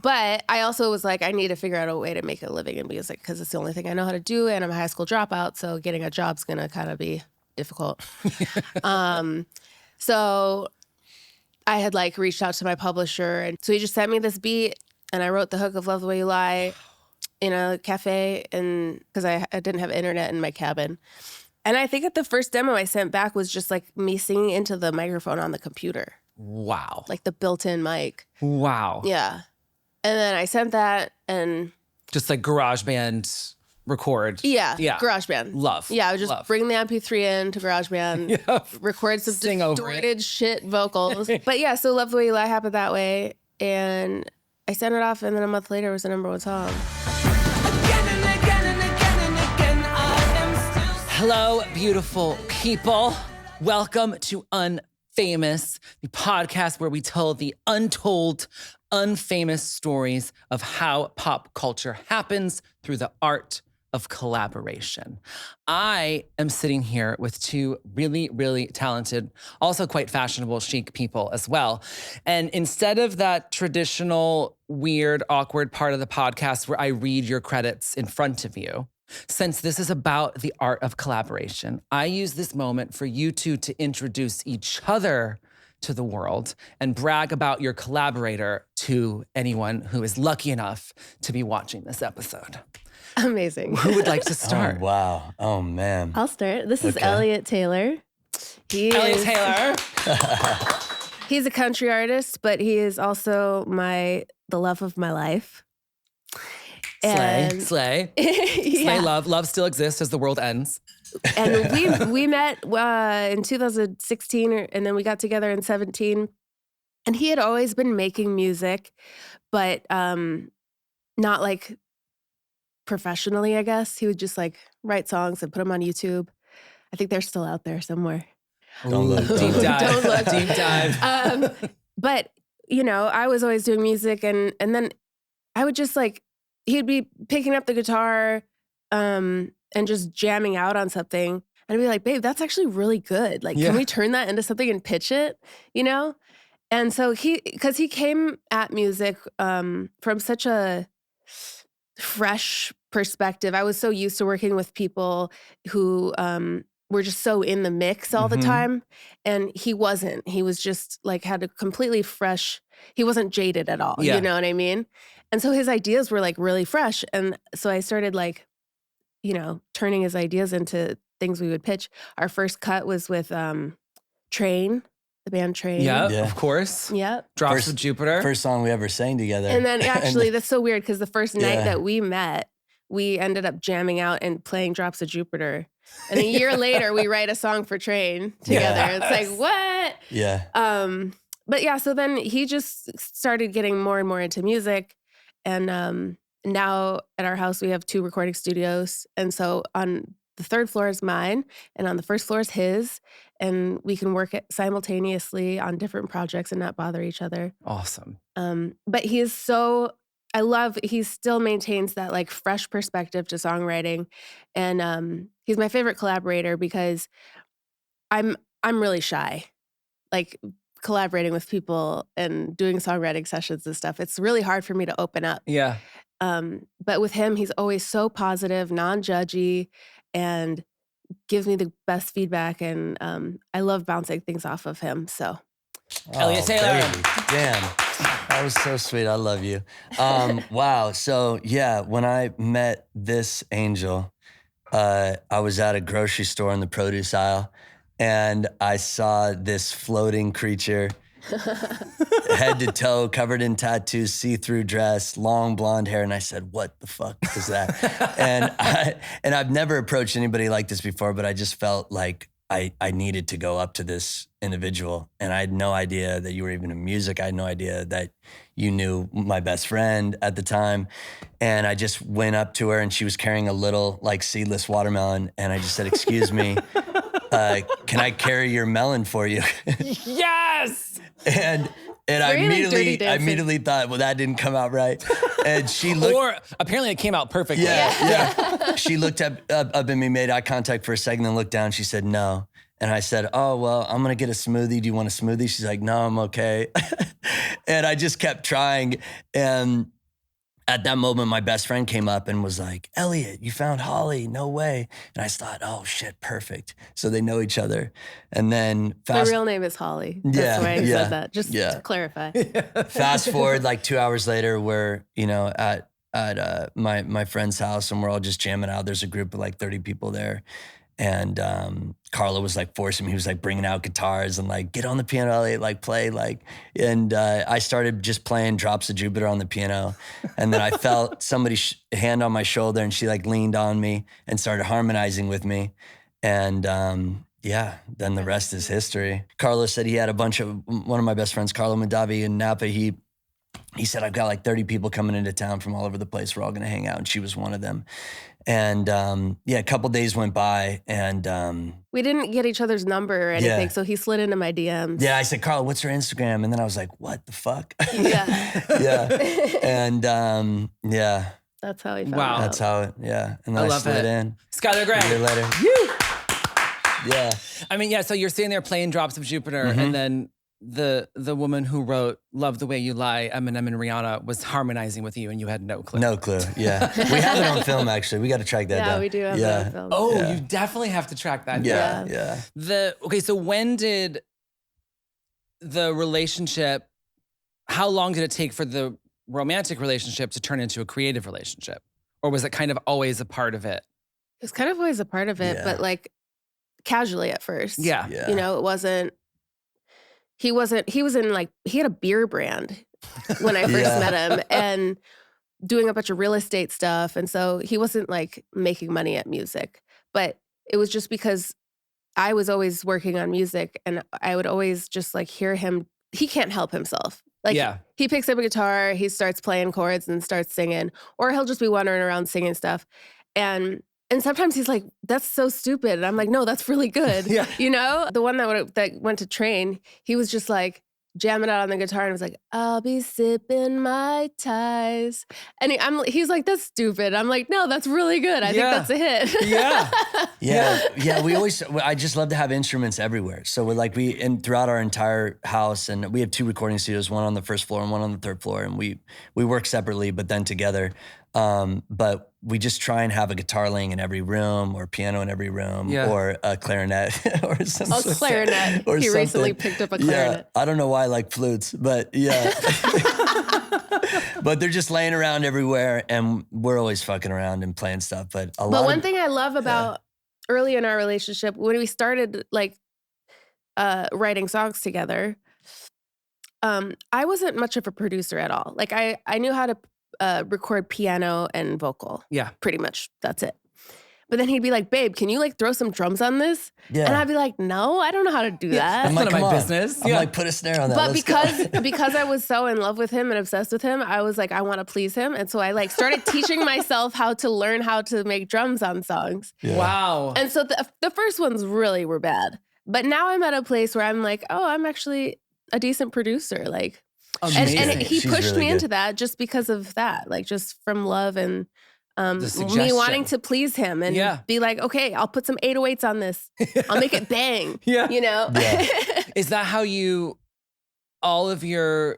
But I also was like, I need to figure out a way to make a living in music because it's the only thing I know how to do, and I'm a high school dropout, so getting a job's gonna kind of be difficult. So I had like reached out to my publisher, and so he just sent me this beat, and I wrote the hook of "Love the Way You Lie" in a cafe, and because I didn't have internet in my cabin. And I think at the first demo I sent back was just like me singing into the microphone on the computer. Wow. Like the built-in mic. Wow. Yeah. And then I sent that and... Just like GarageBand record. Yeah. GarageBand. Love. Yeah, I would just bring the MP3 in to GarageBand, record some Sing over distorted shit vocals. But yeah, so Love the Way You Lie happened that way. And I sent it off, and then a month later it was the #1 song. Hello, beautiful people. Welcome to Unfamous, the podcast where we tell the untold, unfamous stories of how pop culture happens through the art of collaboration. I am sitting here with two really, really talented, also quite fashionable, chic people as well. And instead of that traditional, weird, awkward part of the podcast where I read your credits in front of you, since this is about the art of collaboration, I use this moment for you two to introduce each other to the world and brag about your collaborator to anyone who is lucky enough to be watching this episode. Amazing. Who would like to start? Oh, wow. Oh, man. I'll start. This is Elliot Taylor. Elliot Taylor. He's a country artist, but he is also the love of my life. Slay. Slay love. Love still exists as the world ends. And we met in 2016, and then we got together in 2017. And he had always been making music, but not like professionally, I guess. He would just like write songs and put them on YouTube. I think they're still out there somewhere. Don't look. Deep dive. Don't look. Deep dive. But, you know, I was always doing music, and then I would just like, he'd be picking up the guitar and just jamming out on something. And I'd be like, babe, that's actually really good. Like, can we turn that into something and pitch it, you know? And so because he came at music from such a fresh perspective. I was so used to working with people who were just so in the mix all the time. And he wasn't. He was just like, had a completely fresh, he wasn't jaded at all. Yeah. You know what I mean? And so his ideas were like really fresh. And so I started like, you know, turning his ideas into things we would pitch. Our first cut was with Train, the band Train. Yeah, of course. Yep. Drops of Jupiter. First song we ever sang together. And then actually, that's so weird because the first night that we met, we ended up jamming out and playing Drops of Jupiter. And a year later, we write a song for Train together. It's like, what? Yeah. But yeah, so then he just started getting more and more into music. And now at our house, we have 2 recording studios. And so on the 3rd floor is mine, and on the 1st floor is his. And we can work simultaneously on different projects and not bother each other. Awesome. But he is he still maintains that like fresh perspective to songwriting. And he's my favorite collaborator because I'm really shy. Like collaborating with people and doing songwriting sessions and stuff, it's really hard for me to open up. Yeah. But with him, he's always so positive, non-judgy, and gives me the best feedback. And I love bouncing things off of him. So, Elliot Taylor. Baby. Damn. That was so sweet. I love you. Wow. So yeah, when I met this angel, I was at a grocery store in the produce aisle, and I saw this floating creature, head to toe, covered in tattoos, see-through dress, long blonde hair. And I said, what the fuck is that? and I've never approached anybody like this before, but I just felt like I needed to go up to this individual. And I had no idea that you were even in music. I had no idea that you knew my best friend at the time. And I just went up to her, and she was carrying a little like seedless watermelon. And I just said, excuse me, can I carry your melon for you? Yes! And I immediately thought, well, that didn't come out right. And she looked. Or apparently it came out perfectly. Yeah. She looked up at me, made eye contact for a second, then looked down. She said, no. And I said, oh, well, I'm going to get a smoothie. Do you want a smoothie? She's like, no, I'm okay. And I just kept trying. And at that moment, my best friend came up and was like, Elliot, you found Holly, no way. And I thought, oh shit, perfect. So they know each other. And then my real name is Holly. That's why I said that, just to clarify. Fast forward like 2 hours later, we're, at my friend's house and we're all just jamming out. There's a group of like 30 people there. And Carlo was like forcing me. He was like bringing out guitars and like, get on the piano, Elliot, like play. And I started just playing Drops of Jupiter on the piano. And then I felt somebody's hand on my shoulder and she like leaned on me and started harmonizing with me. And then the rest is history. Carlo said he had one of my best friends, Carlo Madavi in Napa, he said, I've got like 30 people coming into town from all over the place. We're all going to hang out. And she was one of them. And a couple days went by and we didn't get each other's number or anything. So he slid into my DMs. Yeah. I said, Carl, what's her Instagram? And then I was like, what the fuck? Yeah. And that's how he found wow. out. That's how it, And then I slid in. Skylar Grey. A year later. Yeah. I mean, so you're sitting there playing Drops of Jupiter and then the woman who wrote Love the Way You Lie, Eminem and Rihanna, was harmonizing with you and you had no clue. No clue, yeah. We have it on film, actually. We got to track that down. Yeah, we do have that on film. Oh, you definitely have to track that down. Yeah. So when did the relationship, how long did it take for the romantic relationship to turn into a creative relationship? Or was it kind of always a part of it? It was kind of always a part of it, but like casually at first. Yeah. It wasn't, he was in like, he had a beer brand when I first met him and doing a bunch of real estate stuff. And so he wasn't like making money at music, but it was just because I was always working on music and I would always just like hear him. He can't help himself. Like he picks up a guitar, he starts playing chords and starts singing, or he'll just be wandering around singing stuff. And sometimes he's like, that's so stupid. And I'm like, no, that's really good. The one that went to train, he was just like jamming out on the guitar and was like, I'll be sipping my ties. And he's like, that's stupid. I'm like, no, that's really good. I think that's a hit. I just love to have instruments everywhere. So throughout our entire house, and we have 2 recording studios, one on the first floor and one on the 3rd floor. And we work separately, but then together. But we just try and have a guitar laying in every room or piano in every room or a clarinet or something. Oh, clarinet. Or he recently picked up a clarinet. I don't know why I like flutes, but but they're just laying around everywhere and we're always fucking around and playing stuff. But one thing I love about early in our relationship, when we started like writing songs together, I wasn't much of a producer at all. Like I knew how to record piano and vocal. Yeah. Pretty much. That's it. But then he'd be like, babe, can you like throw some drums on this? Yeah. And I'd be like, no, I don't know how to do that. That's none of my business. I'm like, put a snare on that. But because I was so in love with him and obsessed with him, I was like, I want to please him. And so I like started teaching myself how to learn how to make drums on songs. Yeah. Wow. And so the first ones really were bad. But now I'm at a place where I'm like, oh, I'm actually a decent producer. Like, and he pushed me into that just because of that, like just from love and me wanting to please him and be like, okay, I'll put some 808s on this. I'll make it bang. You know? Yeah. Is that how all of your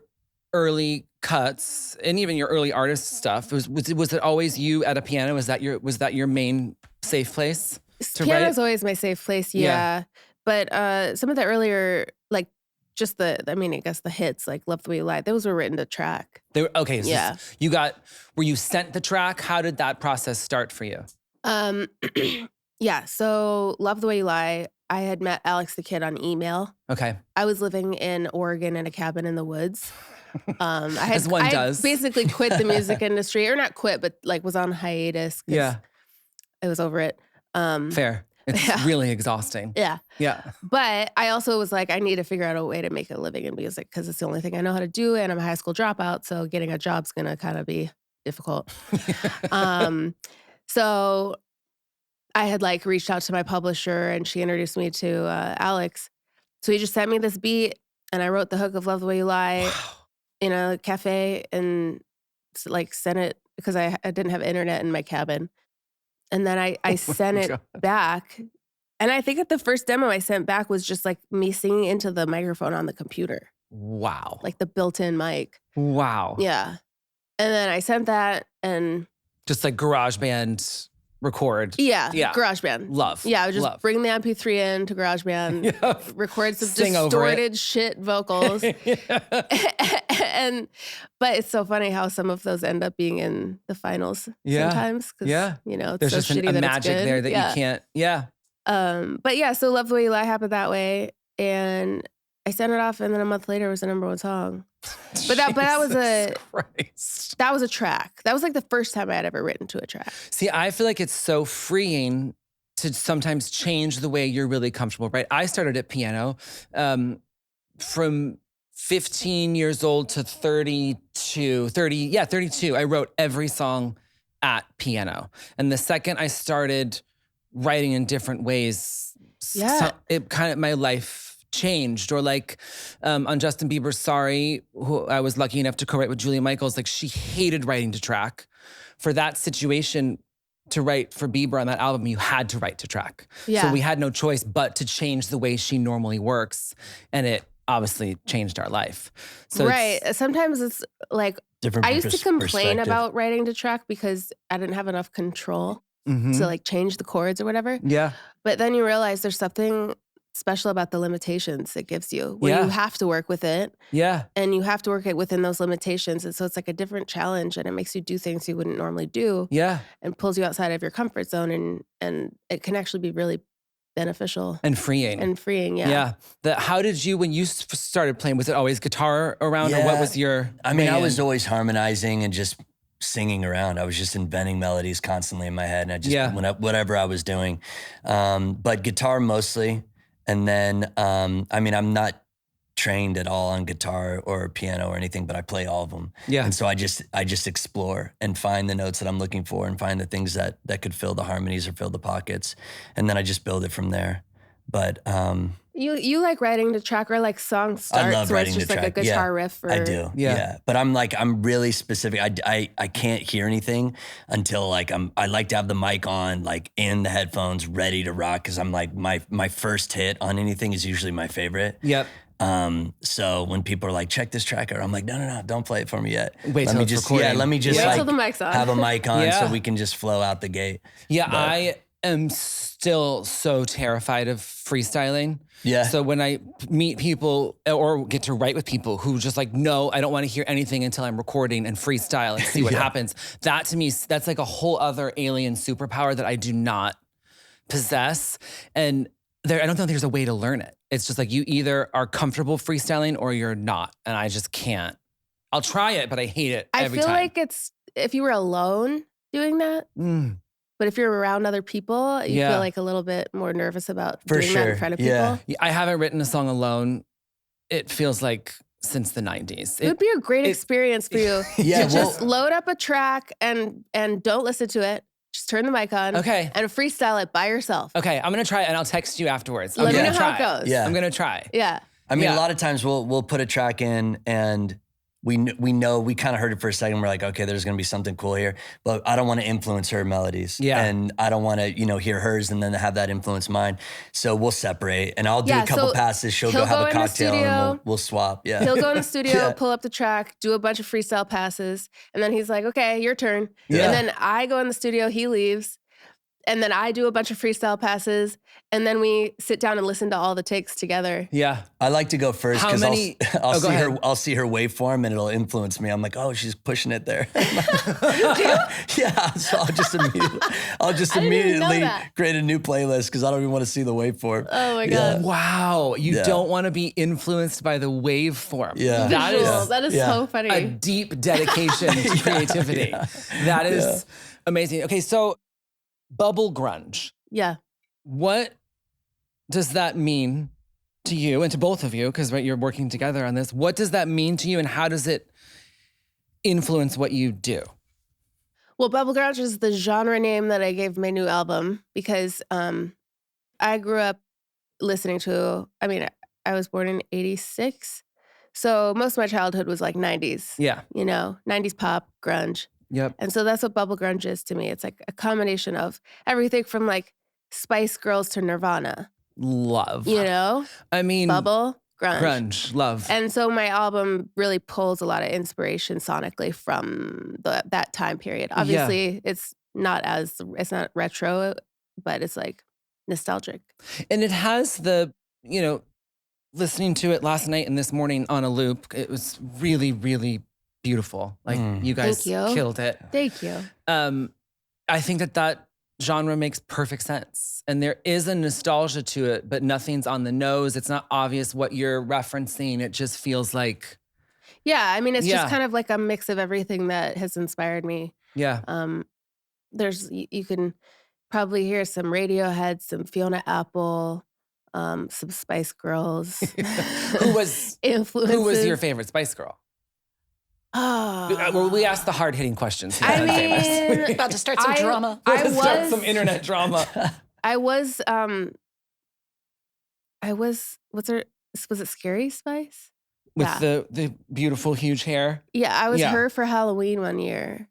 early cuts and even your early artist stuff, was it always you at a piano? Was that your main safe place to write? Piano's always my safe place, But some of the earlier, like, just I guess the hits, like Love the Way You Lie, those were written to track. They were, okay, so were you sent the track? How did that process start for you? So Love the Way You Lie, I had met Alex the Kid on email. Okay. I was living in Oregon in a cabin in the woods. As one does. I basically quit the music industry, or not quit, but like was on hiatus. I was over it. Fair. It's really exhausting. Yeah. Yeah. But I also was like, I need to figure out a way to make a living in music because it's the only thing I know how to do. And I'm a high school dropout. So getting a job's going to kind of be difficult. So I had like reached out to my publisher and she introduced me to Alex. So he just sent me this beat and I wrote the hook of Love the Way You Lie in a cafe and like sent it because I didn't have internet in my cabin. And then I sent it back. And I think at the first demo I sent back was just like me singing into the microphone on the computer. Wow. like the built-in mic. Wow. Yeah. And then I sent that and Just like GarageBand record. yeah, Yeah. GarageBand. Love. Yeah, I would just Love. bring the MP3 in to GarageBand, Yeah. record some Sing over it. distorted shit vocals. But it's so funny how some of those end up being in the finals sometimes. 'Cause, Yeah. you know, it's There's so just shitty a that magic it's good. there that you can't. Yeah. But yeah, so Love the Way You Lie happened that way. And I sent it off and then a month later it was the #1 song. But that was Christ. that was a track. That was like the first time I had ever written to a track. See, I feel like it's so freeing to sometimes change the way you're really comfortable, right? I started at piano from 15 years old to 32. I wrote every song at piano. And the second I started writing in different ways, my life changed. Or like on Justin Bieber's Sorry, who I was lucky enough to co-write with Julia Michaels, like she hated writing to track. For that situation, to write for Bieber on that album, you had to write to track. Yeah. So we had no choice but to change the way she normally works. And it obviously changed our life. So Sometimes it's like, Different I used to complain perspective. about writing to track because I didn't have enough control Mhm. to like change the chords or whatever. Yeah. But then you realize there's something special about the limitations it gives you where you have to work with it. Yeah. And you have to work it within those limitations. And so it's like a different challenge and it makes you do things you wouldn't normally do. Yeah. And pulls you outside of your comfort zone and it can actually be really beneficial. And freeing. Yeah. How did you, when you started playing, was it always guitar around or what was your I mean, I was always harmonizing and just singing around. I was just inventing melodies constantly in my head. And I just, whatever I was doing. But guitar mostly. And then, I mean, I'm not trained at all on guitar or piano or anything, but I play all of them. Yeah. And so I just explore and find the notes that I'm looking for and find the things that could fill the harmonies or fill the pockets. And then I just build it from there. But you like writing to track or like song starts I love where writing it's just to like track. a guitar riff or I do. Yeah. But I'm really specific. I can't hear anything until like I like to have the mic on, like in the headphones, ready to rock. Cause I'm like my first hit on anything is usually my favorite. Yep. So when people are like, check this track out, I'm like, no, don't play it for me yet. Wait till it's recording. let me just Wait like till the mic's on. have a mic on so we can just flow out the gate. Yeah, but I am still so terrified of freestyling. Yeah. So when I meet people or get to write with people who just like, no, I don't want to hear anything until I'm recording and freestyle and see what happens. That to me, that's like a whole other alien superpower that I do not possess. And I don't think there's a way to learn it. It's just like you either are comfortable freestyling or you're not. And I just can't. I'll try it, but I hate it every time. I feel like it's, if you were alone doing that, but if you're around other people, you feel like a little bit more nervous about doing that in front of people. Yeah, I haven't written a song alone. It feels like since the 90s. It would be a great experience for you to just load up a track and don't listen to it. Just turn the mic on. Okay. And freestyle it by yourself. Okay, I'm gonna try it and I'll text you afterwards. Let me know how it goes. Yeah. I'm gonna try. Yeah. I mean, a lot of times we'll put a track in and we know we kind of heard it for a second. We're like, okay, there's gonna be something cool here, but I don't want to influence her melodies. Yeah. And I don't want to, hear hers and then have that influence mine. So we'll separate and I'll do a couple passes. She'll go have a cocktail and we'll swap. Yeah. He'll go in the studio, pull up the track, do a bunch of freestyle passes. And then he's like, okay, your turn. Yeah. And then I go in the studio, he leaves. And then I do a bunch of freestyle passes, and then we sit down and listen to all the takes together. Yeah. I like to go first because I'll see her waveform and it'll influence me. I'm like, oh, she's pushing it there. Yeah. So I'll just immediately create a new playlist because I don't even want to see the waveform. Oh my God. Wow. You don't want to be influenced by the waveform. Yeah. That is so funny. A deep dedication to creativity. That is amazing. Okay, so bubble grunge. Yeah. What does that mean to you and to both of you? Because you're working together on this. What does that mean to you and how does it influence what you do? Well, bubble grunge is the genre name that I gave my new album because I grew up listening to, I was born in 86. So most of my childhood was like 90s. Yeah. 90s pop, grunge. Yep. And so that's what bubble grunge is to me. It's like a combination of everything from like Spice Girls to Nirvana. Love. I mean, bubble, Grunge, love. And so my album really pulls a lot of inspiration sonically from that time period. Obviously, it's not retro, but it's like nostalgic. And it has the, listening to it last night and this morning on a loop, it was really, really beautiful. Like you guys killed it. Thank you. I think that genre makes perfect sense. And there is a nostalgia to it, but nothing's on the nose. It's not obvious what you're referencing. It just feels like... Yeah, I mean, it's just kind of like a mix of everything that has inspired me. Yeah. You can probably hear some Radiohead, some Fiona Apple, some Spice Girls. Who was your favorite Spice Girl? Well, we asked the hard-hitting questions. I mean, about to start some drama. Start some internet drama. was it Scary Spice? With the beautiful, huge hair? Yeah, I was her for Halloween one year.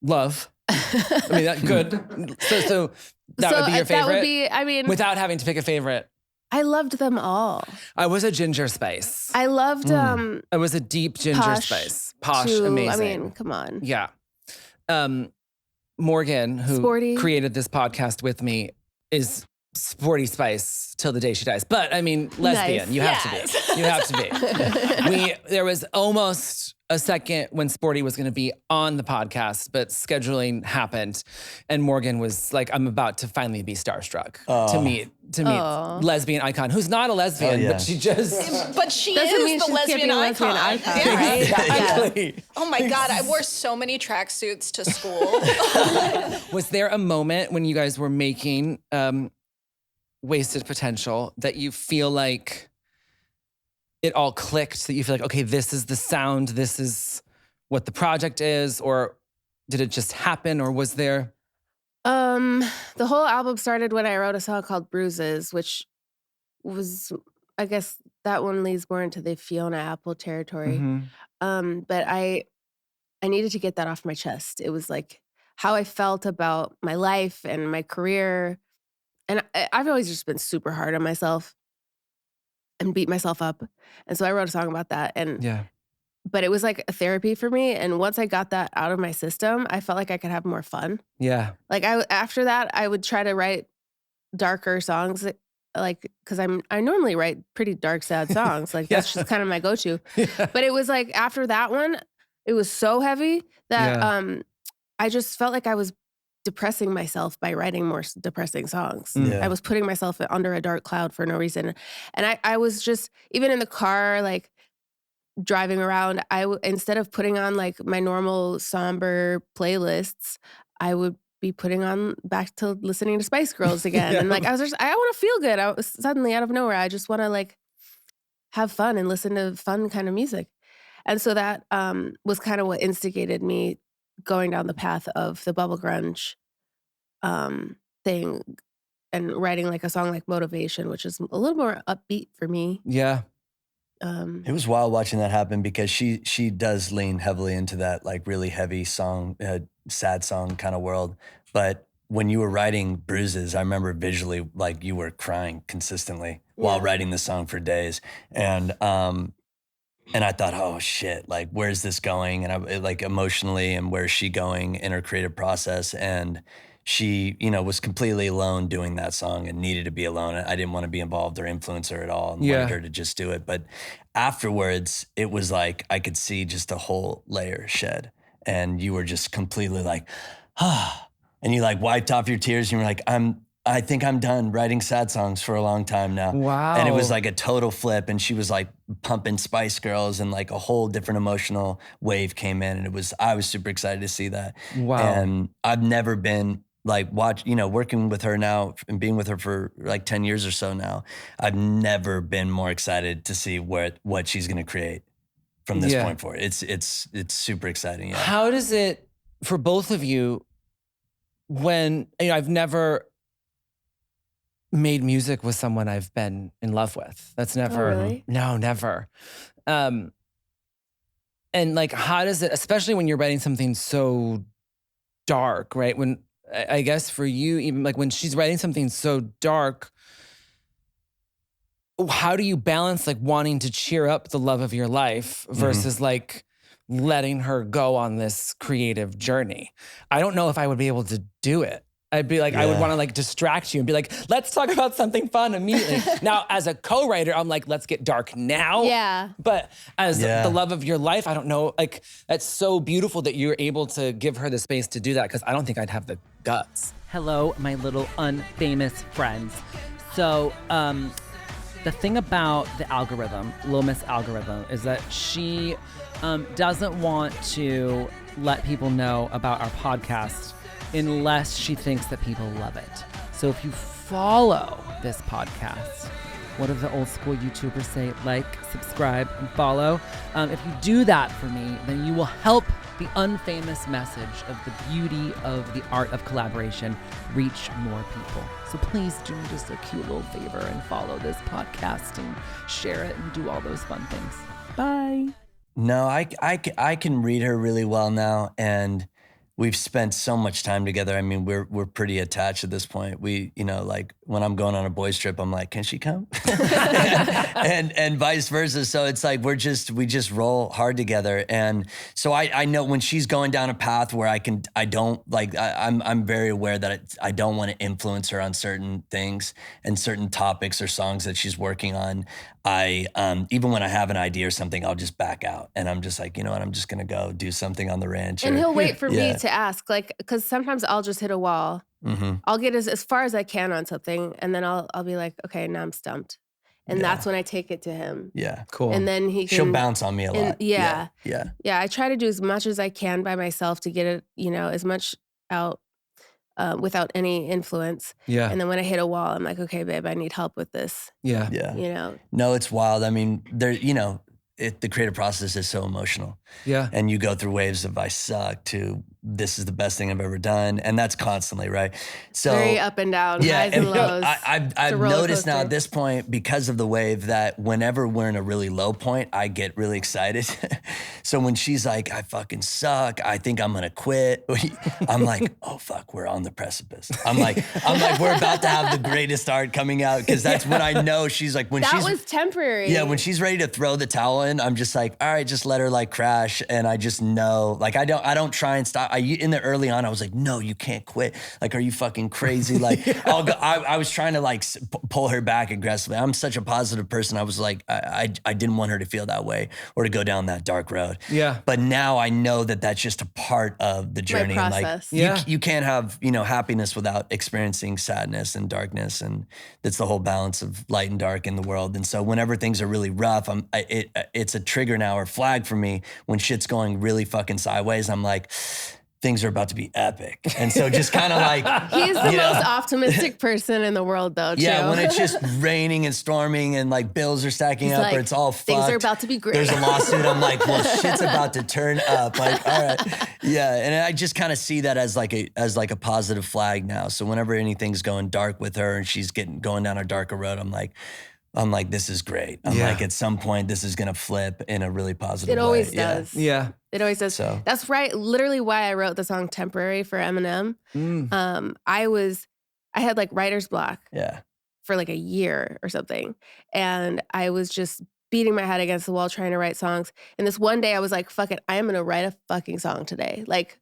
Love. I mean, good. So that would be your favorite? That would be, I mean... Without having to pick a favorite. I loved them all. I was a Ginger Spice. I loved... I was a deep Ginger Spice. Posh, amazing. I mean, come on. Yeah. Morgan, who created this podcast with me, is Sporty Spice till the day she dies. But I mean, lesbian. Nice. You have to be. You have to be. There was almost a second when Sporty was going to be on the podcast, but scheduling happened, and Morgan was like, "I'm about to finally be starstruck to meet lesbian icon who's not a lesbian, but she just but she doesn't mean is the lesbian icon. Yeah, right? Exactly. Yeah. Oh my God, I wore so many tracksuits to school. Was there a moment when you guys were making Wasted Potential that you feel like it all clicked, that you feel like, okay, this is the sound, this is what the project is, or did it just happen, or was there? The whole album started when I wrote a song called Bruises, which was, I guess that one leads more into the Fiona Apple territory. Mm-hmm. But I needed to get that off my chest. It was like how I felt about my life and my career. And I've always just been super hard on myself and beat myself up. And so I wrote a song about that. But it was like a therapy for me. And once I got that out of my system, I felt like I could have more fun. Yeah. Like after that, I would try to write darker songs, like, because I normally write pretty dark, sad songs. Like that's just kind of my go-to. Yeah. But it was like after that one, it was so heavy that I just felt like I was depressing myself by writing more depressing songs. Yeah. I was putting myself under a dark cloud for no reason. And I was just, even in the car, like driving around, instead of putting on like my normal somber playlists, I would be putting on back to listening to Spice Girls again. And like, I want to feel good. I was suddenly out of nowhere. I just want to like have fun and listen to fun kind of music. And so that was kind of what instigated me going down the path of the bubble grunge thing and writing like a song like Motivation, which is a little more upbeat for me. Yeah. It was wild watching that happen because she does lean heavily into that like really heavy song, sad song kind of world. But when you were writing Bruises, I remember visually like you were crying consistently while writing the song for days. And I thought, oh shit, like where's this going? And I like emotionally, and where's she going in her creative process? And she, was completely alone doing that song and needed to be alone. I didn't want to be involved or influence her at all and wanted her to just do it. But afterwards, it was like I could see just a whole layer shed, and you were just completely like, and you like wiped off your tears, and you were like, I think I'm done writing sad songs for a long time now. Wow. And it was like a total flip, and she was like pumping Spice Girls, and like a whole different emotional wave came in, and I was super excited to see that. Wow. And I've never been like working with her now and being with her for like 10 years or so now, I've never been more excited to see what she's going to create from this point forward. It's super exciting. Yeah. How does it, for both of you, when, I've never made music with someone I've been in love with. That's never, really? No, never. And like, how does it, especially when you're writing something so dark, right? When, I guess for you, even like when she's writing something so dark, how do you balance like wanting to cheer up the love of your life versus like letting her go on this creative journey? I don't know if I would be able to do it. I'd be like, I would want to like distract you and be like, let's talk about something fun immediately. Now, as a co-writer, I'm like, let's get dark now. Yeah. But as the love of your life, I don't know. Like, that's so beautiful that you're able to give her the space to do that, because I don't think I'd have the guts. Hello, my little unfamous friends. So, the thing about the algorithm, Lil Miss algorithm, is that she doesn't want to let people know about our podcast unless she thinks that people love it. So if you follow this podcast, what do the old school YouTubers say? Like, subscribe, and follow. If you do that for me, then you will help the unfamous message of the beauty of the art of collaboration reach more people. So please do me just a cute little favor and follow this podcast and share it and do all those fun things. Bye. No, I can read her really well now, and we've spent so much time together. I mean, we're pretty attached at this point. We, you know, like when I'm going on a boys trip, I'm like, can she come? and vice versa. So it's like we just roll hard together. And so I know when she's going down a path where I'm very aware that I don't want to influence her on certain things and certain topics or songs that she's working on. Even when I have an idea or something, I'll just back out, and I'm just like, you know what, I'm just gonna go do something on the ranch. And he'll wait for me to ask, like, because sometimes I'll just hit a wall. I'll get as far as I can on something, and then I'll be like, okay, now I'm stumped. And that's when I take it to him. Yeah. Cool. And then she'll bounce on me a lot. Yeah. Yeah. I try to do as much as I can by myself to get it, you know, as much out without any influence. Yeah. And then when I hit a wall, I'm like, okay, babe, I need help with this. Yeah. Yeah. You know? No, it's wild. I mean, the creative process is so emotional. Yeah. And you go through waves of I suck to this is the best thing I've ever done. And that's constantly, right? So very up and down, highs and lows. I've noticed now at this point, because of the wave, that whenever we're in a really low point, I get really excited. So when she's like, I fucking suck, I think I'm gonna quit, I'm like, oh fuck, we're on the precipice. I'm like, we're about to have the greatest art coming out, because that's when I know she's like, when that was temporary. Yeah, when she's ready to throw the towel in, I'm just like, all right, just let her like crash. And I just know, like, I don't try and stop. In the early on, I was like, no, you can't quit. Like, are you fucking crazy? Like, I'll go. I was trying to like pull her back aggressively. I'm such a positive person. I was like, I didn't want her to feel that way or to go down that dark road. Yeah. But now I know that that's just a part of the journey. My process. And like, you can't have, happiness without experiencing sadness and darkness. And that's the whole balance of light and dark in the world. And so whenever things are really rough, it's a trigger now or flag for me when shit's going really fucking sideways. I'm like, things are about to be epic. And so just kind of like... He's the most optimistic person in the world, though, too. Yeah, when it's just raining and storming and like bills are stacking up, or it's all fucked. Things are about to be great. There's a lawsuit. I'm like, well, shit's about to turn up. Like, all right. Yeah, and I just kind of see that as like a positive flag now. So whenever anything's going dark with her and she's going down a darker road, I'm like, this is great. I'm like, at some point, this is gonna flip in a really positive way. It always does. Yeah. It always does. So. That's right. Literally why I wrote the song Temporary for Eminem. I had like writer's block for like a year or something. And I was just beating my head against the wall trying to write songs. And this one day I was like, fuck it, I am gonna write a fucking song today. Like,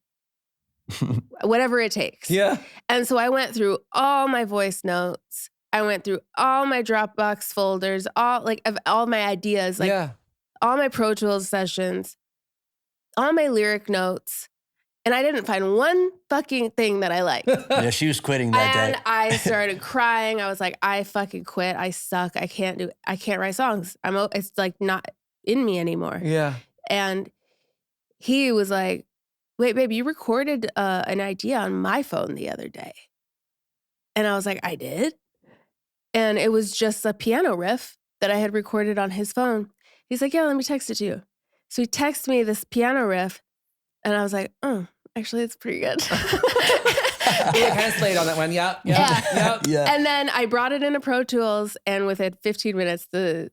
whatever it takes. Yeah. And so I went through all my voice notes. I went through all my Dropbox folders, all my ideas, all my Pro Tools sessions, all my lyric notes, and I didn't find one fucking thing that I liked. Yeah, she was quitting that day. And I started crying. I was like, I fucking quit. I suck. I can't write songs. It's like not in me anymore. Yeah. And he was like, wait, babe, you recorded an idea on my phone the other day. And I was like, I did? And it was just a piano riff that I had recorded on his phone. He's like, yeah, let me text it to you. So he texted me this piano riff, and I was like, oh, actually, it's pretty good. You kind of slayed on that one. Yeah. And then I brought it into Pro Tools, and within 15 minutes, the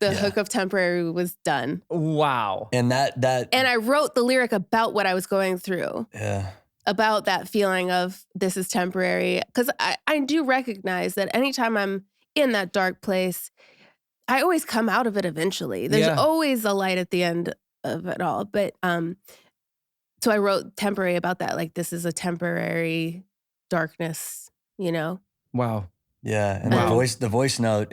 hook of Temporary was done. Wow. And And I wrote the lyric about what I was going through. Yeah. About that feeling of this is temporary. Because I do recognize that anytime I'm in that dark place, I always come out of it eventually. There's always a light at the end of it all. But so I wrote temporary about that. Like, this is a temporary darkness, you know? Wow. Yeah, and the voice note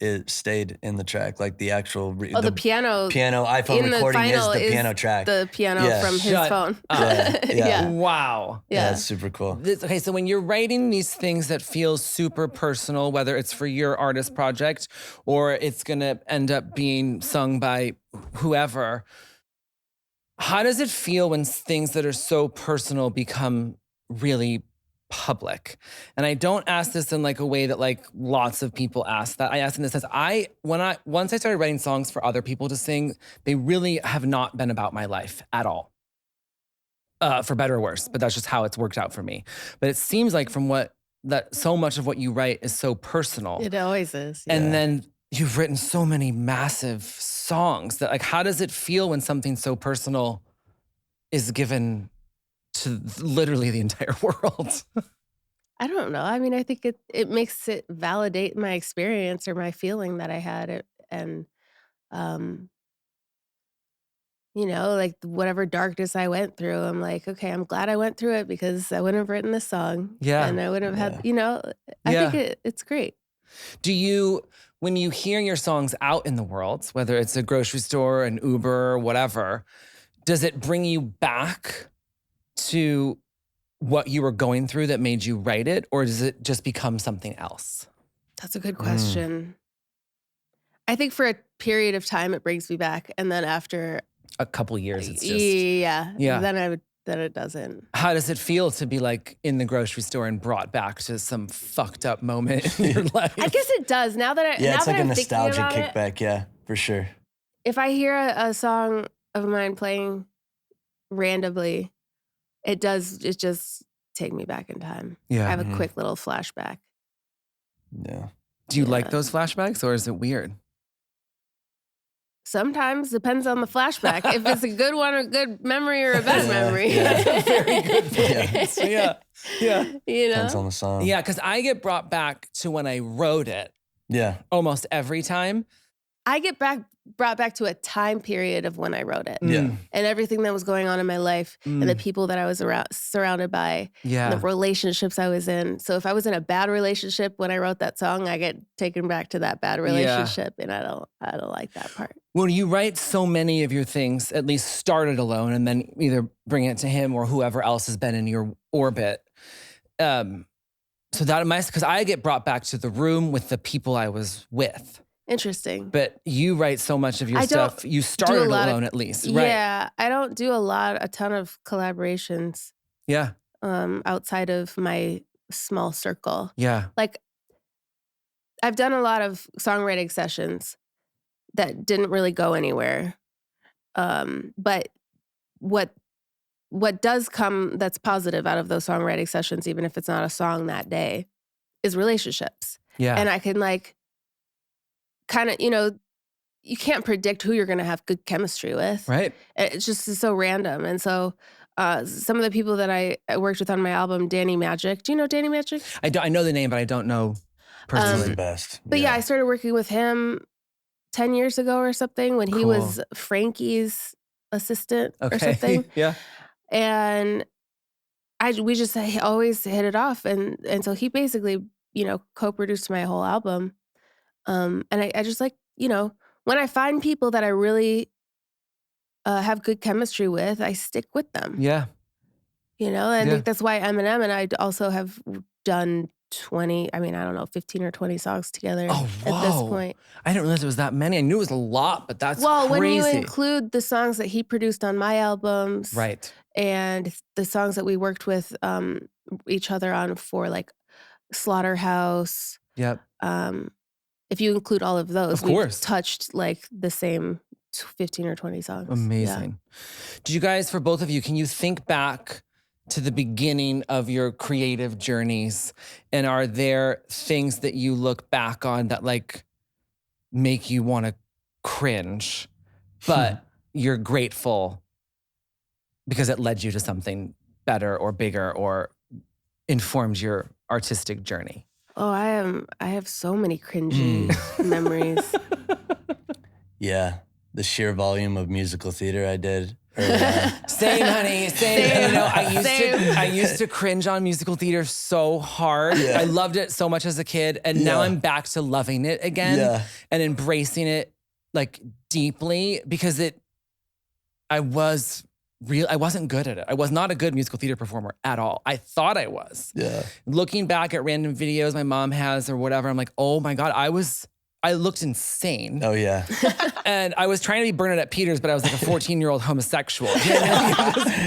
it stayed in the track, like the actual the piano iPhone in recording the is final the piano track. The piano from his phone. Yeah. Wow. Yeah, it's super cool. Okay, so when you're writing these things that feel super personal, whether it's for your artist project or it's gonna end up being sung by whoever, how does it feel when things that are so personal become really public? And I don't ask this in like a way that like lots of people ask that. I ask in the sense, once I started writing songs for other people to sing, they really have not been about my life at all. For better or worse, but that's just how it's worked out for me. But it seems like so much of what you write is so personal. It always is. Yeah. And then you've written so many massive songs that like, how does it feel when something so personal is given to literally the entire world? I don't know. I mean, I think it makes it validate my experience or my feeling that I had it. And, you know, like whatever darkness I went through, I'm like, okay, I'm glad I went through it because I wouldn't have written this song. Yeah. And I wouldn't have had, you know, I think it's great. Do you, when you hear your songs out in the world, whether it's a grocery store, an Uber, whatever, does it bring you back to what you were going through that made you write it? Or does it just become something else? That's a good question. I think for a period of time, it brings me back. And then after a couple years, it's just... Yeah. Then it doesn't. How does it feel to be like in the grocery store and brought back to some fucked up moment in your life? I guess it does. Now that it's like a I'm nostalgia kickback. Yeah, for sure. If I hear a song of mine playing randomly, it just take me back in time. Yeah. I have a quick little flashback. Yeah. Do you like those flashbacks or is it weird? Sometimes, depends on the flashback. If it's a good one, a good memory, or a bad memory. Very good point. Yeah. You know? Depends on the song. Yeah, because I get brought back to when I wrote it. Yeah. Almost every time. I get brought back to a time period of when I wrote it. Yeah. And everything that was going on in my life and the people that I was surrounded by and the relationships I was in. So if I was in a bad relationship when I wrote that song, I get taken back to that bad relationship and I don't like that part. When you write so many of your things, at least started alone and then either bring it to him or whoever else has been in your orbit. So that because I get brought back to the room with the people I was with. Interesting. But you write so much of your stuff. You started alone at least, right? Yeah, I don't do a ton of collaborations. Yeah. Outside of my small circle. Yeah. Like, I've done a lot of songwriting sessions that didn't really go anywhere. But what does come that's positive out of those songwriting sessions, even if it's not a song that day, is relationships. Yeah. And I can like kind of, you know, you can't predict who you're going to have good chemistry with. Right. It's just so random. And so some of the people that I worked with on my album, Danny Magic. Do you know Danny Magic? I know the name, but I don't know personally. He's the best. But yeah, I started working with him 10 years ago or something when he was Frankie's assistant or something. Yeah. And we just always hit it off. And so he basically, you know, co-produced my whole album. And I just like, you know, when I find people that I really have good chemistry with, I stick with them. Yeah. You know, I think that's why Eminem and I also have done 15 or 20 songs together at this point. I didn't realize it was that many. I knew it was a lot, but that's crazy. When you crazy. include the songs that he produced on my albums. Right. And the songs that we worked with each other on for like Slaughterhouse. Yep. If you include all of those, of course, we've touched like the same 15 or 20 songs. Amazing. Yeah. Did you guys, for both of you, can you think back to the beginning of your creative journeys? And are there things that you look back on that like make you want to cringe, but you're grateful because it led you to something better or bigger or informed your artistic journey? Oh, I have so many cringy memories. Yeah. The sheer volume of musical theater I did early on. Same, honey. Same. You know, Same. I used to cringe on musical theater so hard. Yeah. I loved it so much as a kid, and now Yeah. I'm back to loving it again Yeah. and embracing it like deeply because I wasn't good at it. I was not a good musical theater performer at all. I thought I was. Yeah. Looking back at random videos my mom has or whatever, I'm like, oh my God, I looked insane. Oh, yeah. And I was trying to be Bernadette Peters, but I was like a 14-year-old homosexual. You know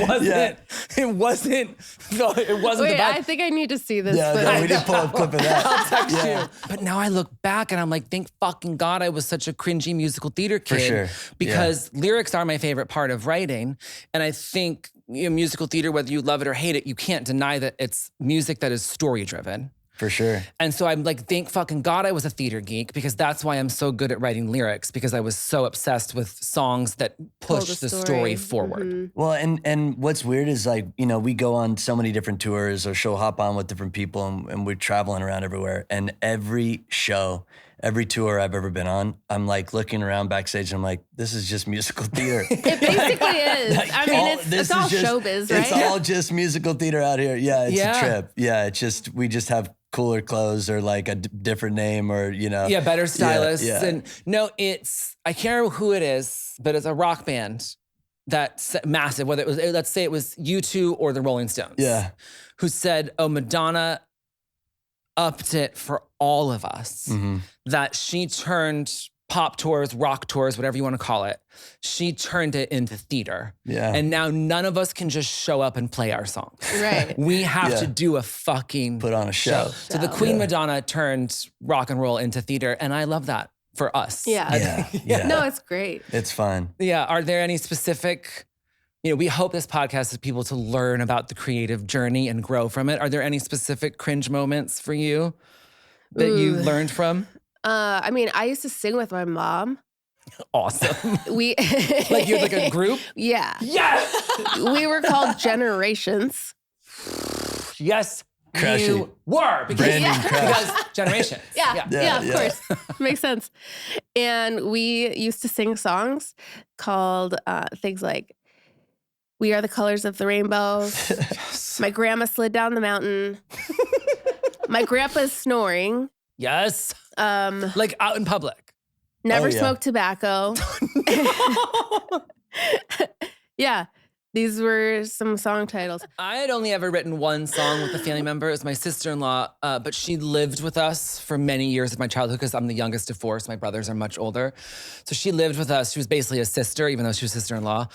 what I mean? It wasn't Wait, about. I think I need to see this. Yeah, but- no, we did pull up a clip of that. I'll text Yeah. you. But now I look back and I'm like, thank fucking God I was such a cringy musical theater kid. For sure. Because lyrics are my favorite part of writing. And I think musical theater, whether you love it or hate it, you can't deny that it's music that is story driven. For sure. And so I'm like, thank fucking God I was a theater geek because that's why I'm so good at writing lyrics because I was so obsessed with songs that Told push a the story. story forward. Mhm. Well, and what's weird is like, you know, we go on so many different tours or show hop on with different people and we're traveling around everywhere. And every show, every tour I've ever been on, I'm like looking around backstage and I'm like, this is just musical theater. It basically is. I mean, it's all showbiz, right? It's all just musical theater out here. Yeah, it's Yeah. a trip. Yeah, it's just, we just have cooler clothes or like a different name or, you know. Yeah, better stylists. Yeah. And no, I can't remember who it is, but it's a rock band that's massive, whether it was, let's say it was U2 or the Rolling Stones. Yeah. Who said, oh, Madonna upped it for all of us. Mhm. That she turned pop tours, rock tours, whatever you want to call it, she turned it into theater. Yeah. And now none of us can just show up and play our songs. Right. We have Yeah. to do a fucking Put on a show. So the Queen Madonna turned rock and roll into theater, and I love that for us. Yeah. Yeah. No, it's great. It's fun. Yeah. Are there any specific, we hope this podcast is people to learn about the creative journey and grow from it. Are there any specific cringe moments for you that you Ooh. learned from? I mean, I used to sing with my mom. Awesome. We Like you had like a group? Yeah. Yes. We were called Generations. Yes. Crush you it. were. Because, Branding crush. because generations. Yeah, of course. Makes sense. And we used to sing songs called things like We Are the Colors of the Rainbow. My grandma slid down the mountain. My grandpa's snoring. Yes. Um, Like out in public. Never Oh, yeah. smoked tobacco. Yeah, these were some song titles. I had only ever written one song with a family member. It was my sister-in-law, but she lived with us for many years of my childhood because I'm the youngest of four, so my brothers are much older. So she lived with us. She was basically a sister, even though she was sister-in-law.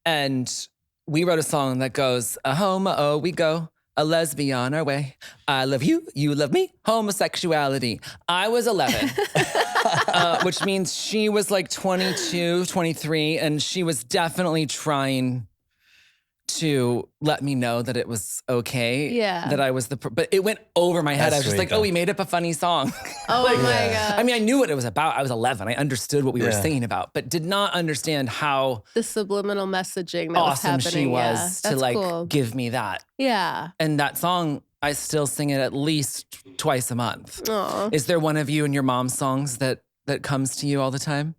And we wrote a song that goes, a homo, we go, a lesbian our way. I love you, you love me, homosexuality. I was 11. Which means she was like 22, 23, and she was definitely trying to let me know that it was okay. Yeah. That I was but it went over my head. That's I was just sweet, like, though. oh, we made up a funny song. Oh my God. I mean, I knew what it was about. I was 11. I understood what we were Yeah. singing about, but did not understand how The subliminal messaging that was awesome happening. she was Yeah, to that's like cool. give me that. Yeah. And that song, I still sing it at least twice a month. Aw. Is there one of you and your mom's songs that comes to you all the time?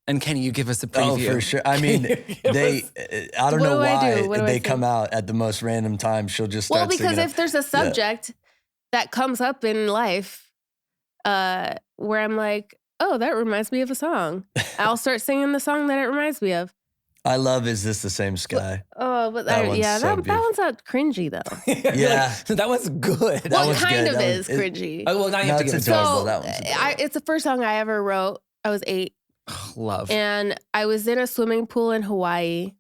And can you give us a Oh, preview? for sure. I mean, I don't What know do I do? why What do I they think? come out at the most random time. She'll just start Well, because singing if there's a subject that comes up in life where I'm like, oh, that reminds me of a song, I'll start singing the song that it reminds me of. I love Is This the Same Sky? Oh, but That one's so that beautiful. one's not cringy though. Yeah. Like, that was good. That Well, was it kind good. of That is was- cringy. Oh, well, now you No, have to it's give it adorable. to That one's adorable. It's the first song I ever wrote. I was 8. Love. And I was in a swimming pool in Hawaii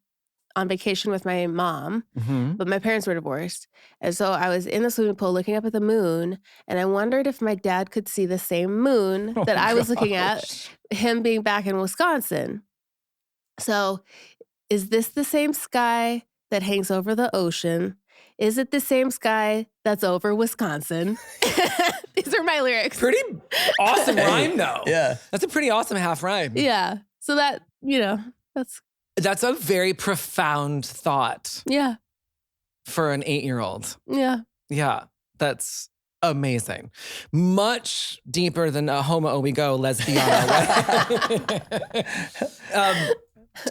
on vacation with my mom, Mhm. but my parents were divorced. And so I was in the swimming pool looking up at the moon, and I wondered if my dad could see the same moon Oh, that I was looking at, gosh. him being back in Wisconsin. So, is this the same sky that hangs over the ocean? Is it the same sky that's over Wisconsin? These are my lyrics. Pretty awesome Hey, rhyme, though. Yeah. That's a pretty awesome half rhyme. Yeah. So that, that's, That's a very profound thought yeah. for an 8-year-old. Yeah. Yeah. That's amazing. Much deeper than a homo we go, lesbiana.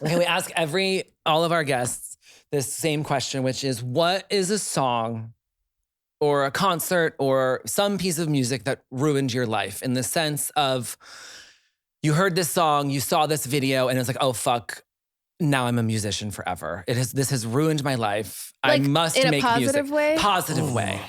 Okay, we ask all of our guests this same question, which is, what is a song or a concert or some piece of music that ruined your life, in the sense of you heard this song, you saw this video, and it's like, oh, fuck, now I'm a musician forever. This has ruined my life. Like, I must in a make positive music. way? Positive way.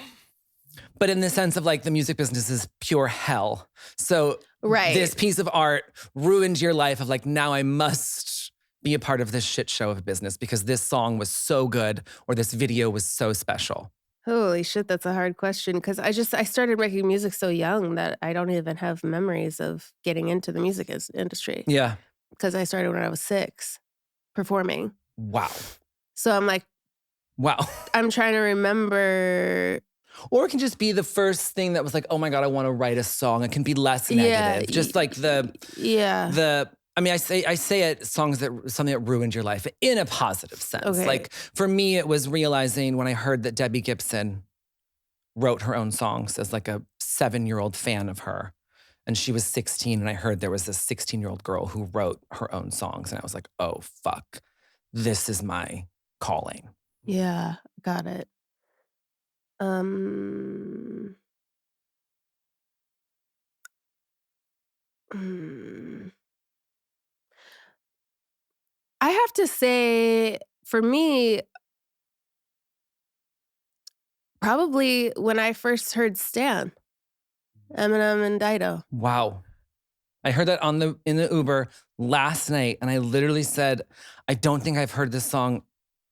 But in the sense of like the music business is pure hell. So Right. this piece of art ruined your life of like, now I must be a part of this shit show of a business because this song was so good or this video was so special. Holy shit, that's a hard question because I started making music so young that I don't even have memories of getting into the music industry. Yeah. Because I started when I was 6 performing. Wow. So I'm like, wow. I'm trying to remember. Or it can just be the first thing that was like, oh my God, I want to write a song. It can be less negative. Just like I say it, something that ruined your life in a positive sense. Okay. Like for me, it was realizing when I heard that Debbie Gibson wrote her own songs as like a 7-year-old fan of her. And she was 16 and I heard there was this 16-year-old girl who wrote her own songs. And I was like, oh, fuck, this is my calling. Yeah, got it. I have to say, for me, probably when I first heard Stan, Eminem and Dido. Wow. I heard that in the Uber last night, and I literally said, I don't think I've heard this song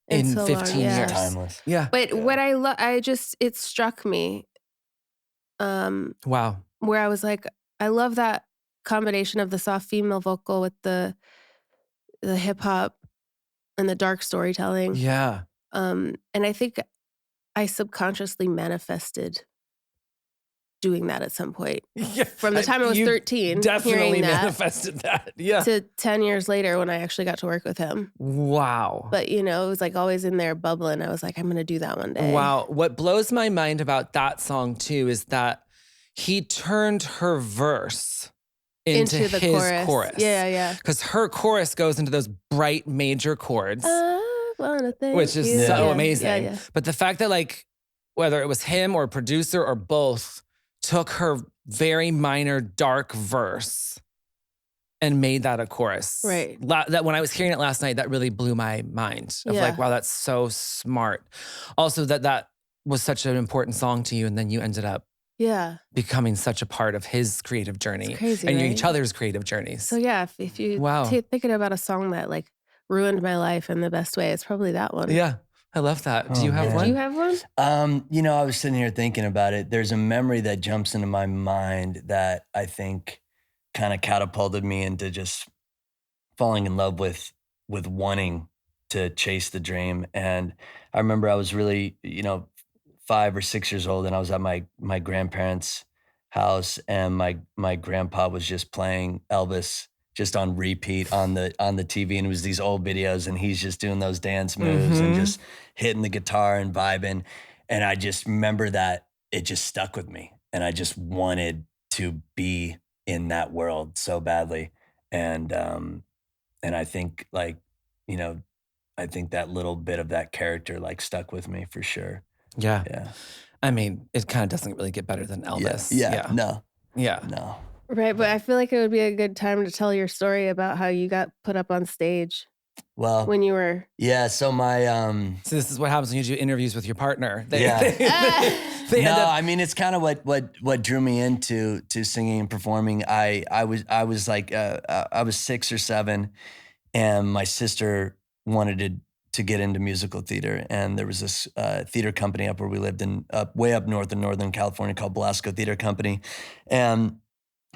in so 15 long, yeah. years. Timeless. Yeah. But what it struck me. Wow. Where I was like, I love that combination of the soft female vocal with the hip hop and the dark storytelling. Yeah. And I think I subconsciously manifested doing that at some point. Yeah. From the time I was 13, definitely hearing that, manifested that. Yeah. to 10 years later when I actually got to work with him. Wow. But, it was like always in there bubbling. I was like, I'm going to do that one day. Wow. What blows my mind about that song too is that he turned her verse into the his chorus. Yeah, yeah. Because her chorus goes into those bright major chords, I wanna thank which is you. so Yeah, amazing. yeah, yeah. But the fact that like, whether it was him or producer or both, took her very minor dark verse and made that a chorus. Right. That when I was hearing it last night, that really blew my mind of Yeah. like, wow, that's so smart. Also that was such an important song to you. And then you ended up Yeah. becoming such a part of his creative journey. It's crazy, and right? each other's creative journeys. So yeah, if you Wow. thinking about a song that like ruined my life in the best way, it's probably that one. Yeah, I love that. Do you have man. one? Do you have one? I was sitting here thinking about it. There's a memory that jumps into my mind that I think kind of catapulted me into just falling in love with wanting to chase the dream. And I remember I was really, 5 or 6 years old, and I was at my grandparents' house, and my grandpa was just playing Elvis just on repeat on the TV, and it was these old videos, and he's just doing those dance moves and just hitting the guitar and vibing. And I just remember that it just stuck with me, and I just wanted to be in that world so badly. And I think I think that little bit of that character like stuck with me for sure. Yeah. Yeah. I mean, it kind of doesn't really get better than Elvis. Yeah. No. Right, but I feel like it would be a good time to tell your story about how you got put up on stage Well, when you were. yeah. So my So this is what happens when you do interviews with your partner. They Yeah. end up- I mean, it's kind of what drew me into singing and performing. I was like I was 6 or 7, and my sister wanted to get into musical theater, and there was this theater company up where we lived way up north in Northern California called Belasco Theater Company, and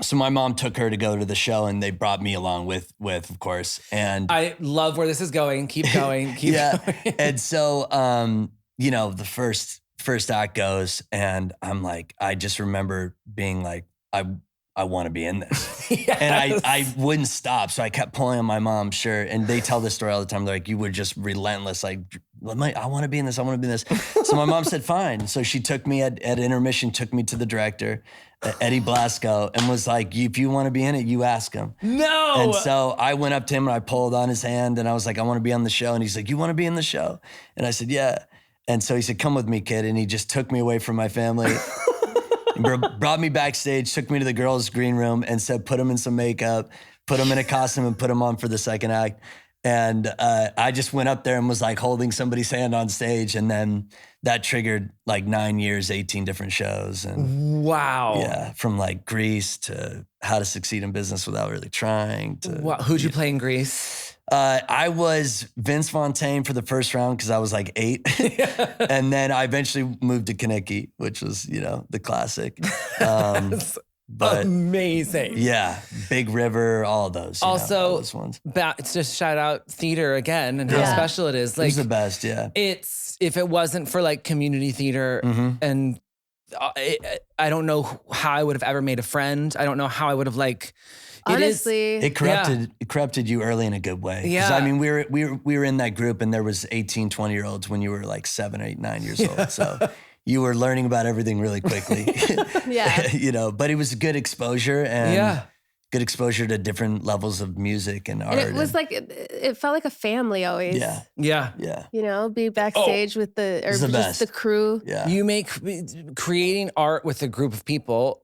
so my mom took her to go to the show, and they brought me along with of course. And I love where this is going. Keep going. Keep going. And so the first act goes, and I'm like, I just remember being like, I I want to be in this. Yes. And I wouldn't stop. So I kept pulling on my mom's shirt. And they tell this story all the time. They're like, you were just relentless. Like, I want to be in this. I want to be in this. So my mom said, fine. So she took me at intermission, took me to the director, Eddie Blasco, and was like, if you want to be in it, you ask him. No. And so I went up to him and I pulled on his hand and I was like, I want to be on the show. And he's like, you want to be in the show? And I said, yeah. And so he said, come with me, kid. And he just took me away from my family. Brought me backstage, took me to the girls' green room and said, put him in some makeup, put him in a costume and put him on for the second act. And I just went up there and was like holding somebody's hand on stage. And then that triggered like 9 years, 18 different shows. And wow. yeah, from like Grease to How to Succeed in Business Without Really Trying. To Wow. Who'd you play in Grease? I was Vince Fontaine for the first round because I was like 8. And then I eventually moved to Kaneki, which was, the classic. But amazing. Yeah, Big River, all of those. Also, all those ones. It's just shout out theater again and how special it is. Like, it's the best, yeah. It's, if it wasn't for like community theater and I don't know how I would have ever made a friend. I don't know how I would have like... Honestly, it corrupted you early in a good way. Yeah. I mean, we were in that group and there was 18, 20-year-olds when you were like 7, 8, 9 years old. So you were learning about everything really quickly. Yeah. But it was good exposure and good exposure to different levels of music and art. And it was like, it felt like a family always. Yeah. Yeah. Yeah. Be backstage with the crew. Yeah. You make creating art with a group of people,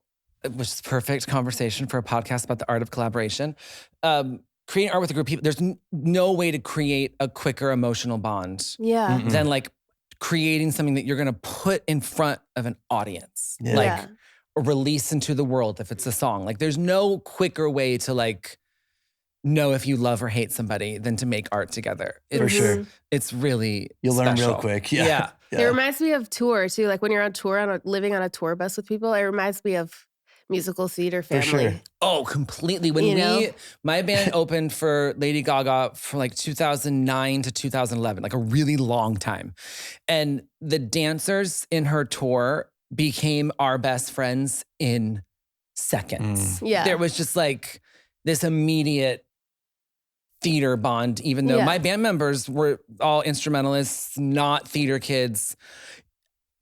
which is perfect conversation for a podcast about the art of collaboration. Creating art with a group of people, there's no way to create a quicker emotional bond Yeah. than like creating something that you're gonna put in front of an audience. Like or release into the world if it's a song. Like there's no quicker way to like know if you love or hate somebody than to make art together. For sure. It's really You'll learn special. real quick. Yeah. It reminds me of tour too. Like when you're on tour, living on a tour bus with people, it reminds me of musical theater family. For sure. Oh, completely. When my band opened for Lady Gaga from like 2009 to 2011, like a really long time. And the dancers in her tour became our best friends in seconds. Yeah. There was just like this immediate theater bond, even though my band members were all instrumentalists, not theater kids.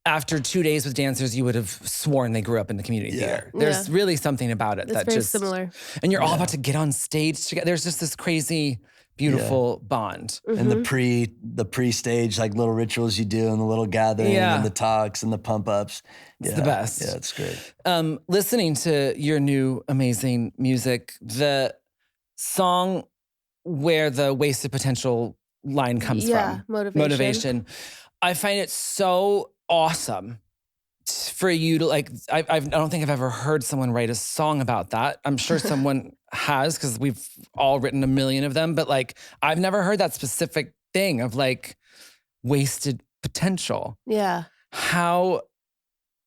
After 2 days with dancers, you would have sworn they grew up in the community theater. There's really something about it that's very similar. And you're all about to get on stage together. There's just this crazy, beautiful bond. And the pre-stage, like little rituals you do and the little gathering and the talks and the pump ups. It's the best. Yeah, it's great. Listening to your new amazing music, the song where the wasted potential line comes from. Motivation. I find it so awesome for you to like, I don't think I've ever heard someone write a song about that. I'm sure someone has because we've all written a million of them, but like I've never heard that specific thing of like wasted potential. Yeah. How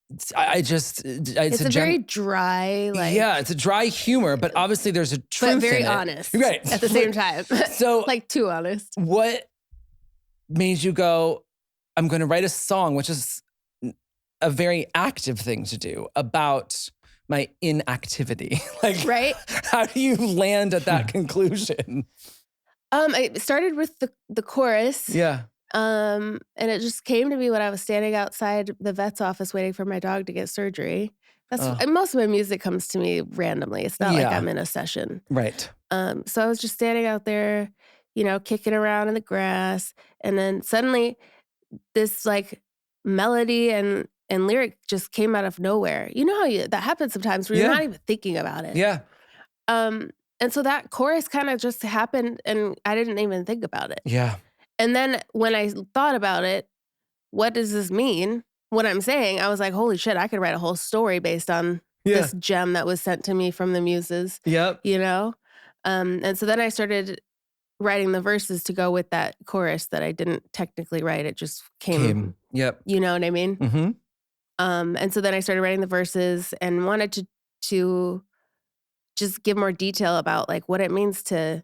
it's a very dry, like it's a dry humor, but obviously there's a truth but very in it. honest, right? At the same time, so like too honest. What made you go, I'm going to write a song, which is a very active thing to do about my inactivity? Like, right? How do you land at that conclusion? I started with the chorus. Yeah. And it just came to me when I was standing outside the vet's office waiting for my dog to get surgery. And most of my music comes to me randomly. It's not like I'm in a session. Right. So I was just standing out there, kicking around in the grass. And then suddenly this like melody and lyric just came out of nowhere. You know how that happens sometimes where you're not even thinking about it. Yeah. And so that chorus kind of just happened and I didn't even think about it. Yeah. And then when I thought about it, what does this mean? What I'm saying, I was like, holy shit, I could write a whole story based on this gem that was sent to me from the muses. Yep. And so then I started writing the verses to go with that chorus that I didn't technically write. It just came. Yep. You know what I mean? Mm-hmm. And so then I started writing the verses and wanted to just give more detail about like what it means to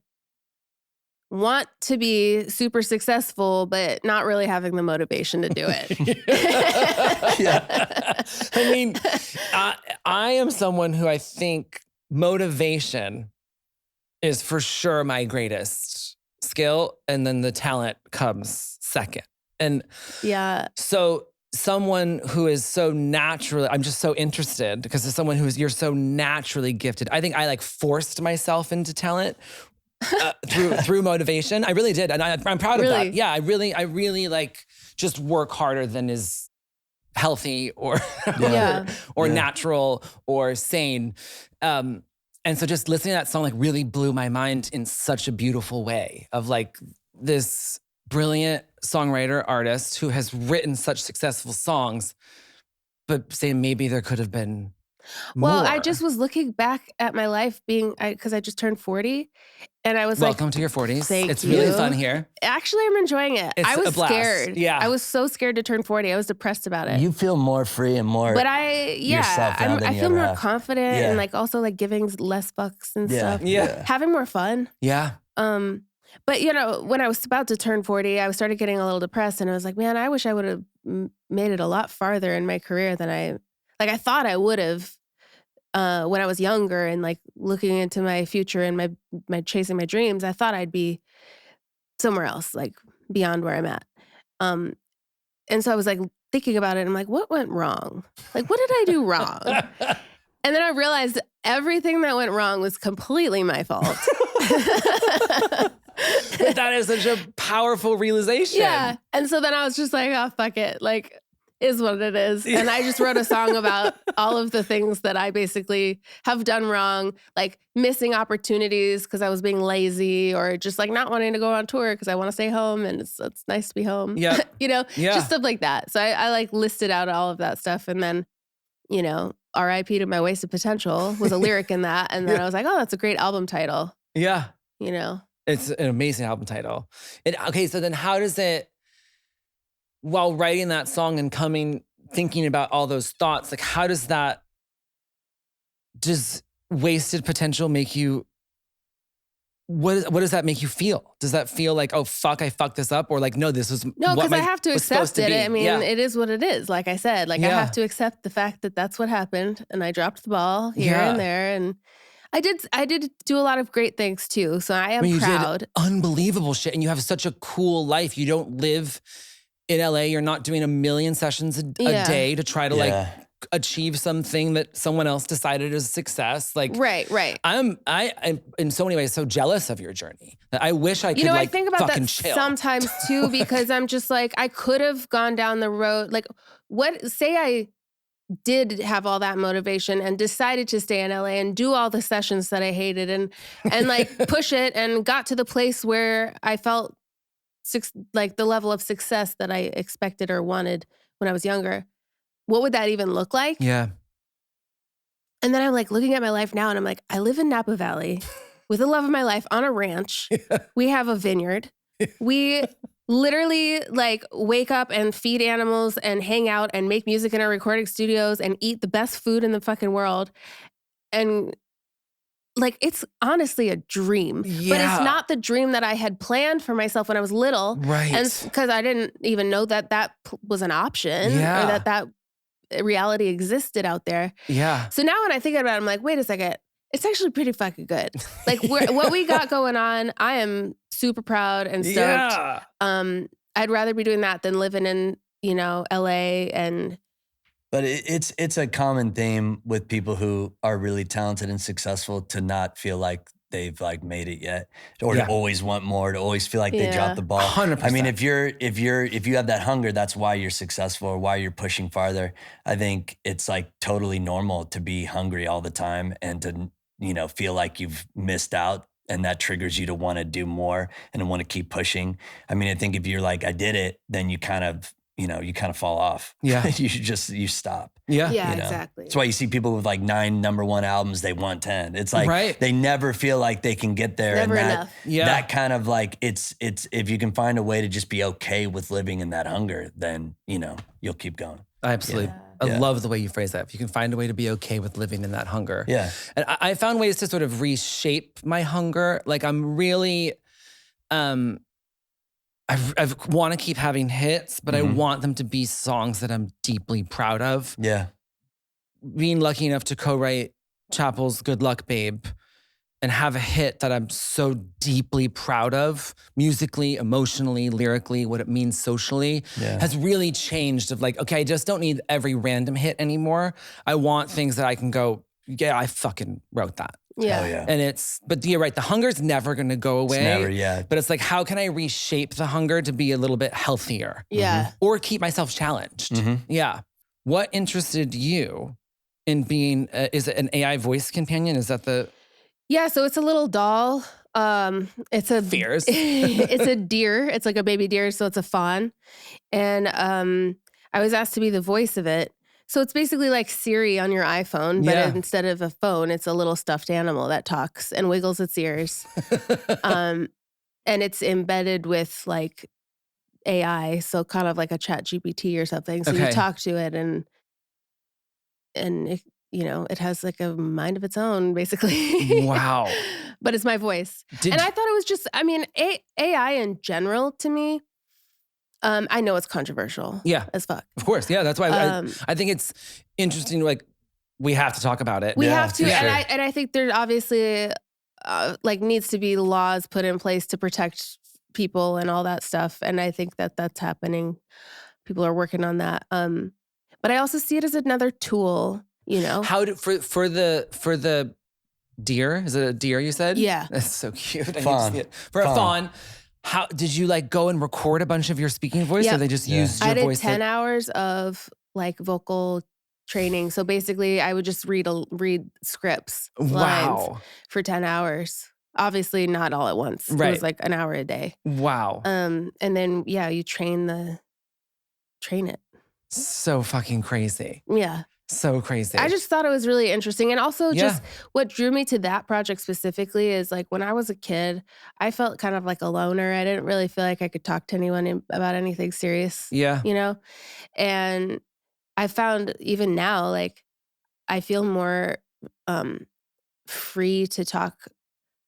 want to be super successful, but not really having the motivation to do it. I mean, I am someone who I think motivation is for sure my greatest skill. And then the talent comes second. And Yeah. so someone who is so naturally, I'm just so interested because as someone you're so naturally gifted. I think I like forced myself into talent through motivation. I really did. And I'm proud of that. Yeah, I really like just work harder than is healthy or natural or sane. And so just listening to that song like really blew my mind in such a beautiful way of like this brilliant songwriter artist who has written such successful songs, but say maybe there could have been more. Well, I just was looking back at my life because I just turned 40 and I was Welcome to your 40s. Thank it's you. really fun here. Actually, I'm enjoying it. It's I was a blast. scared. Yeah. I was so scared to turn 40. I was depressed about it. You feel more free and more But yourself now than I you feel ever more have. confident Yeah. and like also like giving less fucks and stuff. Yeah. Having more fun. Yeah. But you know, when I was about to turn 40, I started getting a little depressed and I was like, man, I wish I would have made it a lot farther in my career than I thought I would have when I was younger and like looking into my future and my chasing my dreams. I thought I'd be somewhere else, like beyond where I'm at. And so I was like thinking about it. And I'm like, what went wrong? Like, what did I do wrong? And then I realized everything that went wrong was completely my fault. But that is such a powerful realization. Yeah. And so then I was just like, oh, fuck it. Like, is what it is. And I just wrote a song about all of the things that I basically have done wrong, like missing opportunities because I was being lazy or just like not wanting to go on tour because I want to stay home and it's nice to be home. Yeah. You know, Yeah. just stuff like that. So I like listed out all of that stuff. And then, you know, RIP to my wasted potential was a lyric in that. And then I was like, oh, that's a great album title, Yeah. you know? It's an amazing album title. Okay, so then how does it, while writing that song and thinking about all those thoughts, like how does wasted potential make you, what does that make you feel? Does that feel like, oh, fuck, I fucked this up? Or like, no, this was No, because I have to accept it. I mean, Yeah. it is what it is. Like I said, like I have to accept the fact that that's what happened. And I dropped the ball here and there. And I did do a lot of great things too. So I am proud. Did unbelievable shit. And you have such a cool life. You don't live in LA. You're not doing 1 million sessions a day to try to like achieve something that someone else decided is success. Like, right. I'm in so many ways so jealous of your journey that I wish I could I like think about fucking that chill. sometimes too, because I'm just like, I could have gone down the road. Like say I did have all that motivation and decided to stay in LA and do all the sessions that I hated and like push it and got to the place where I felt like the level of success that I expected or wanted when I was younger. What would that even look like? Yeah. And then I'm like looking at my life now and I'm like, I live in Napa Valley with the love of my life on a ranch. We have a vineyard. We literally like wake up and feed animals and hang out and make music in our recording studios and eat the best food in the fucking world. And like, it's honestly a dream, but it's not the dream that I had planned for myself when I was little. Right. And because I didn't even know that was an option or that reality existed out there. Yeah. So now when I think about it, I'm like, wait a second. It's actually pretty fucking good. Like what we got going on, I am super proud and stoked. Yeah. I'd rather be doing that than living in, LA and. But it's a common theme with people who are really talented and successful to not feel like they've like made it yet, or to always want more, to always feel like they dropped the ball. 100%. I mean, if you have that hunger, that's why you're successful or why you're pushing farther. I think it's like totally normal to be hungry all the time and to feel like you've missed out, and that triggers you to want to do more and to want to keep pushing. I mean, I think if you're like, I did it, then you kind of fall off. Yeah. you stop. Yeah. Yeah, exactly. That's why you see people with like 9 number 1 albums, they want 10. It's like they never feel like they can get there. Never and enough. that kind of like, it's if you can find a way to just be okay with living in that hunger, then, you'll keep going. Absolutely. Yeah. I love the way you phrase that. If you can find a way to be okay with living in that hunger. Yeah. And I found ways to sort of reshape my hunger. Like I'm really, I want to keep having hits, but I want them to be songs that I'm deeply proud of. Yeah. Being lucky enough to co-write Chappell's Good Luck Babe and have a hit that I'm so deeply proud of, musically, emotionally, lyrically, what it means socially, has really changed of like, okay, I just don't need every random hit anymore. I want things that I can go, yeah, I fucking wrote that. Yeah. And but you're right, the hunger's never gonna go away. It's never, yeah. But it's like, how can I reshape the hunger to be a little bit healthier? Yeah. Or keep myself challenged? Yeah. What interested you in being, is it an AI voice companion? Is that the... Yeah, so it's a little doll. It's a Fears. It's a deer. It's like a baby deer, so it's a fawn. And I was asked to be the voice of it. So it's basically like Siri on your iPhone, but instead of a phone, it's a little stuffed animal that talks and wiggles its ears. And it's embedded with like AI, so kind of like a chat GPT or something. So you talk to it and it, you know, it has like a mind of its own, basically. Wow. But it's my voice. And I thought it was just, I mean, AI in general to me, I know it's controversial as fuck. Of course. Yeah, that's why I think it's interesting, like, we have to talk about it. We have to. Yeah. And I think there obviously like needs to be laws put in place to protect people and all that stuff. And I think that that's happening. People are working on that. But I also see it as another tool, you know? How do, for the deer, is it a deer you said? Yeah. That's so cute. Fawn. For a fawn, how did you like go and record a bunch of your speaking voice or they just used your voice? I did 10 hours of like vocal training. So basically I would just read scripts, lines for 10 hours. Obviously not all at once. It was like an hour a day. Wow. And then you train it. So fucking crazy. Yeah. So crazy. I just thought it was really interesting. And also just what drew me to that project specifically is like when I was a kid, I felt kind of like a loner. I didn't really feel like I could talk to anyone about anything serious. Yeah. You know? And I found even now, like I feel more free to talk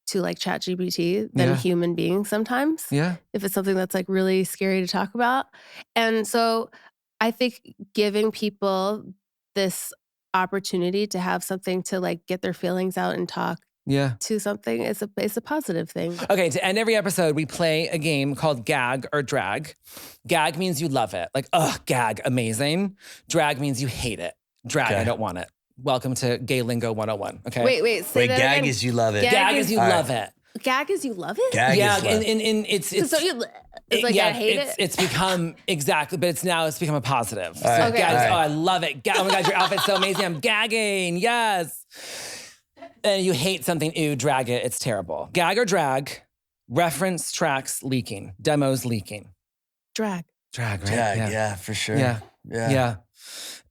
to like ChatGPT than a human being sometimes. Yeah. If it's something that's like really scary to talk about. And so I think giving people this opportunity to have something to like get their feelings out and talk to something is a positive thing. Okay, to end every episode, we play a game called Gag or Drag. Gag means you love it. Like, gag, amazing. Drag means you hate it. Drag, I don't want it. Welcome to Gay Lingo 101, okay? Wait, say that gag again. is you love it. Gag is you love it. Gag is you love it? Gag yeah, is love. and it's like I hate it? It's become, exactly, but it's become a positive. So right, gag is, I love it. Oh my God, your outfit's so amazing. I'm gagging, yes. And you hate something, ew, drag it, it's terrible. Gag or drag, reference tracks leaking, demos leaking. Drag, right? Yeah, for sure. Yeah.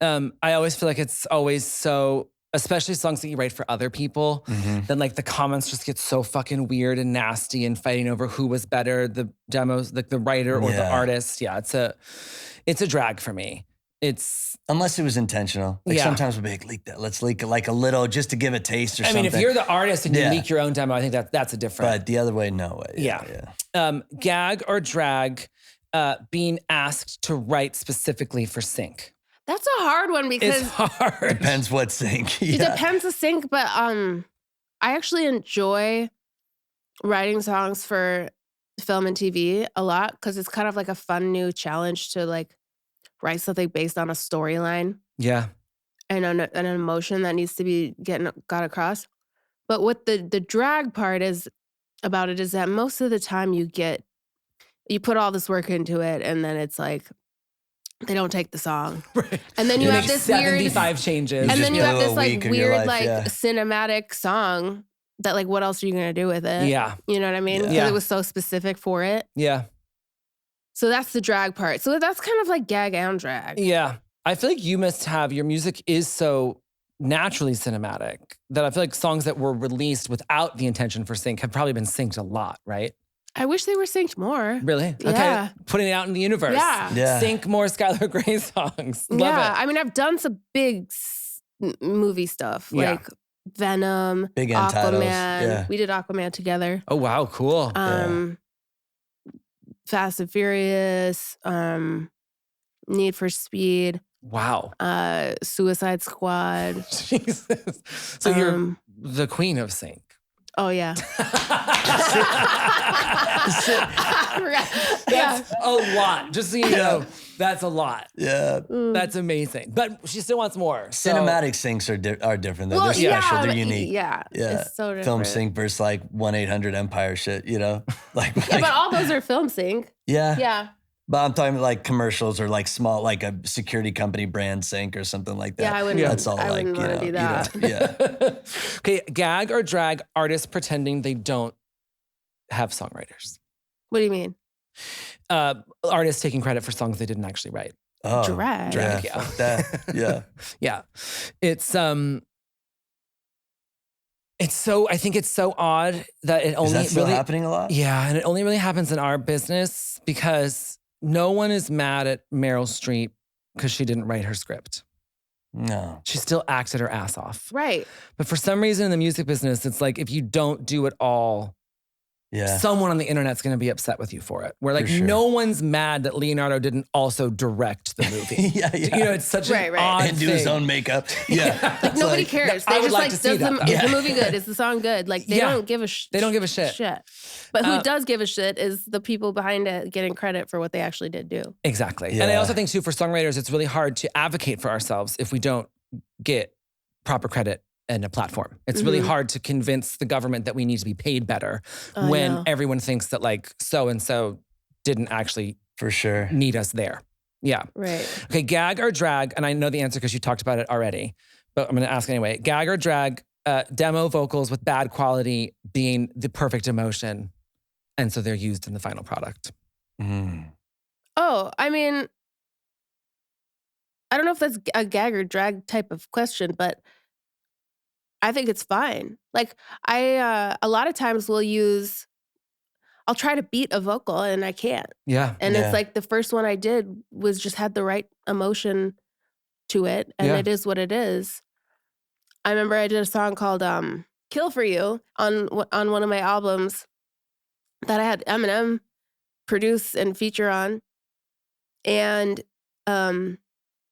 I always feel like it's always so, especially songs that you write for other people, then like the comments just get so fucking weird and nasty and fighting over who was better, the demos, like the writer or the artist. Yeah, it's a drag for me. Unless it was intentional. Like sometimes we'll be like, leak that. Let's leak it like a little just to give a taste or something. I mean, if you're the artist and you leak your own demo, I think that's a different. But the other way, no way. Yeah. Gag or drag, being asked to write specifically for sync. That's a hard one because it's hard. Depends what sync. It depends the sync, but I actually enjoy writing songs for film and TV a lot because it's kind of like a fun new challenge to like write something based on a storyline. Yeah. And an emotion that needs to be got across. But what the drag part is about it is that most of the time you put all this work into it and then it's like, they don't take the song. Right. And then you have this 75 changes. And then you have this like weird life, cinematic song that like what else are you going to do with it? Yeah. You know what I mean? Because it was so specific for it. Yeah. So that's the drag part. So that's kind of like gag and drag. Yeah. I feel like you must have, your music is so naturally cinematic that I feel like songs that were released without the intention for sync have probably been synced a lot, right? I wish they were synced more. Really? Yeah. Okay. Putting it out in the universe. Yeah. Sync more Skylar Grey songs. Love it. I mean, I've done some big movie stuff like Venom, big end titles. Aquaman. We did Aquaman together. Oh, wow. Cool. Fast and Furious, Need for Speed. Wow. Suicide Squad. Jesus. So you're the queen of sync. Oh yeah. That's a lot. Just so you know, that's a lot. Yeah. That's amazing. But she still wants more. So. Cinematic syncs are different though. Well, They're special. yeah, They're unique. Yeah. Yeah. It's so different. Film sync versus like 1-800-EMPIRE shit, you know? Like, Yeah, but all those are film sync. yeah. Yeah. But I'm talking like commercials or like small, like a security company brand sync or something like that. Yeah, I wouldn't. That's all I like, wouldn't you want know, to do that. yeah. Okay, gag or drag artists pretending they don't have songwriters. What do you mean? Artists taking credit for songs they didn't actually write. Oh, Drag. Yeah. fuck that. Yeah. Yeah. I think it's so odd that it only Is that still really happening a lot? Yeah, and it only really happens in our business because no one is mad at Meryl Streep because she didn't write her script. No. She still acted her ass off. Right. But for some reason in the music business, it's like if you don't do it all, Yeah. someone on the internet's going to be upset with you for it. Where like For sure. no one's mad that Leonardo didn't also direct the movie. yeah. You know, it's such Right, an right. odd And do thing. his own makeup. Yeah. Like nobody cares. I They would just like like, to see does that, the, though. is the movie good? Is the song good? Like they Yeah. don't give a They don't give a shit. But who does give a shit is the people behind it getting credit for what they actually did do. Exactly. Yeah. And I also think too, for songwriters, it's really hard to advocate for ourselves if we don't get proper credit and a platform. It's really hard to convince the government that we need to be paid better I when know. everyone thinks that like so-and-so didn't actually For sure. need us there. Yeah. Right. Okay, gag or drag, and I know the answer because you talked about it already, but I'm gonna ask anyway. Gag or drag, demo vocals with bad quality being the perfect emotion, and so they're used in the final product. Mm. Oh, I mean, I don't know if that's a gag or drag type of question, but I think it's fine. Like a lot of times I'll try to beat a vocal and I can't. Yeah. And Yeah. it's like the first one I did was just had the right emotion to it. And Yeah. it is what it is. I remember I did a song called Kill For You on one of my albums that I had Eminem produce and feature on. And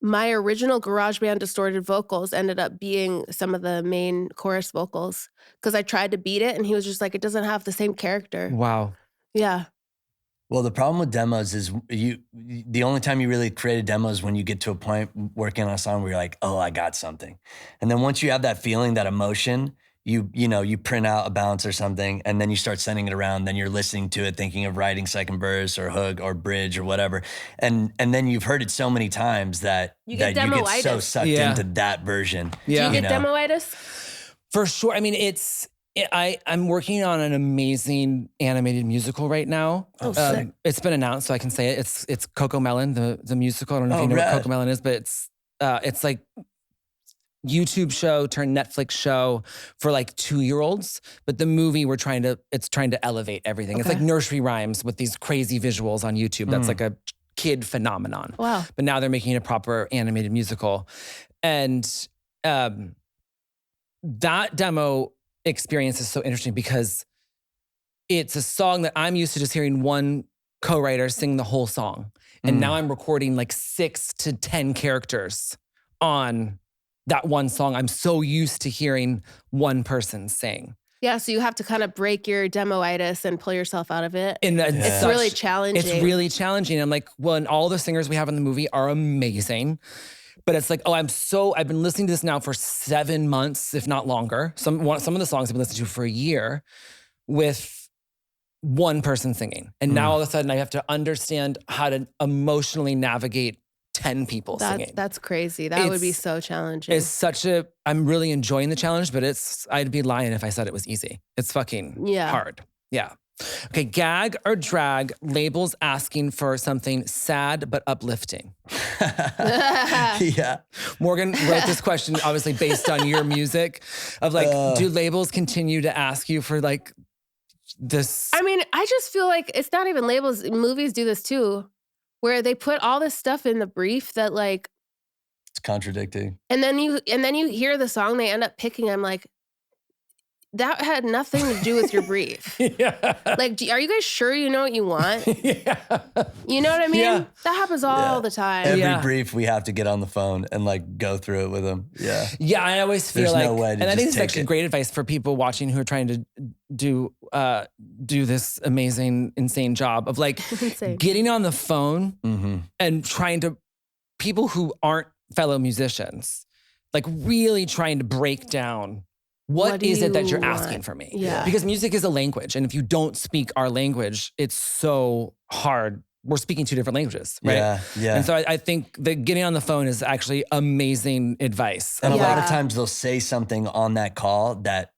my original GarageBand distorted vocals ended up being some of the main chorus vocals because I tried to beat it and he was just like, it doesn't have the same character. Wow. Yeah. Well, the problem with demos is the only time you really create a demo is when you get to a point working on a song where you're like, oh, I got something. And then once you have that feeling, that emotion, you print out a bounce or something, and then you start sending it around. Then you're listening to it, thinking of writing second verse or hook or bridge or whatever. And then you've heard it so many times that You get you get so demoitis. sucked Yeah. into that version. Yeah. Do you get know? demoitis? For sure. I mean, I'm working on an amazing animated musical right now. Oh, sick. It's been announced, so I can say it. It's Cocomelon, the musical. I don't know if Oh, you know rad. what Cocomelon is, but it's like YouTube show turned Netflix show for like 2-year-olds. But the movie it's trying to elevate everything. It's Okay. like nursery rhymes with these crazy visuals on YouTube. That's like a kid phenomenon. Wow. But now they're making a proper animated musical. And that demo experience is so interesting because it's a song that I'm used to just hearing one co-writer sing the whole song. And now I'm recording like 6 to 10 characters on that one song. I'm so used to hearing one person sing. Yeah, so you have to kind of break your demoitis and pull yourself out of it. And It's really challenging. It's really challenging. I'm like, well, and all the singers we have in the movie are amazing. But it's like, I've been listening to this now for 7 months, if not longer. Some of the songs I've been listening to for a year with one person singing. And now all of a sudden I have to understand how to emotionally navigate 10 people singing. That's crazy. That would be It's- so challenging. I'm really enjoying the challenge, but I'd be lying if I said it was easy. It's fucking hard. Yeah. Okay, gag or drag, labels asking for something sad but uplifting. Yeah. Morgan wrote this question obviously based on your music of like, do labels continue to ask you for like this? I mean, I just feel like it's not even labels. Movies do this too, where they put all this stuff in the brief that like, It's contradicting. and then you hear the song they end up picking. I'm like, that had nothing to do with your brief. Yeah. Like, are you guys sure you know what you want? Yeah. You know what I mean? Yeah. That happens all the time. Every brief we have to get on the phone and like go through it with them. Yeah. Yeah, I always feel There's like, no way to and I think just it's actually take it. great advice for people watching who are trying to do this amazing, insane job of like Insane. getting on the phone Mm-hmm. and trying to, people who aren't fellow musicians, like really trying to break down what do is it that you you're want? asking from me? Yeah. Because music is a language. And if you don't speak our language, it's so hard. We're speaking two different languages, right? Yeah. Yeah. And so I think that getting on the phone is actually amazing advice. And a lot of Yeah. times they'll say something on that call that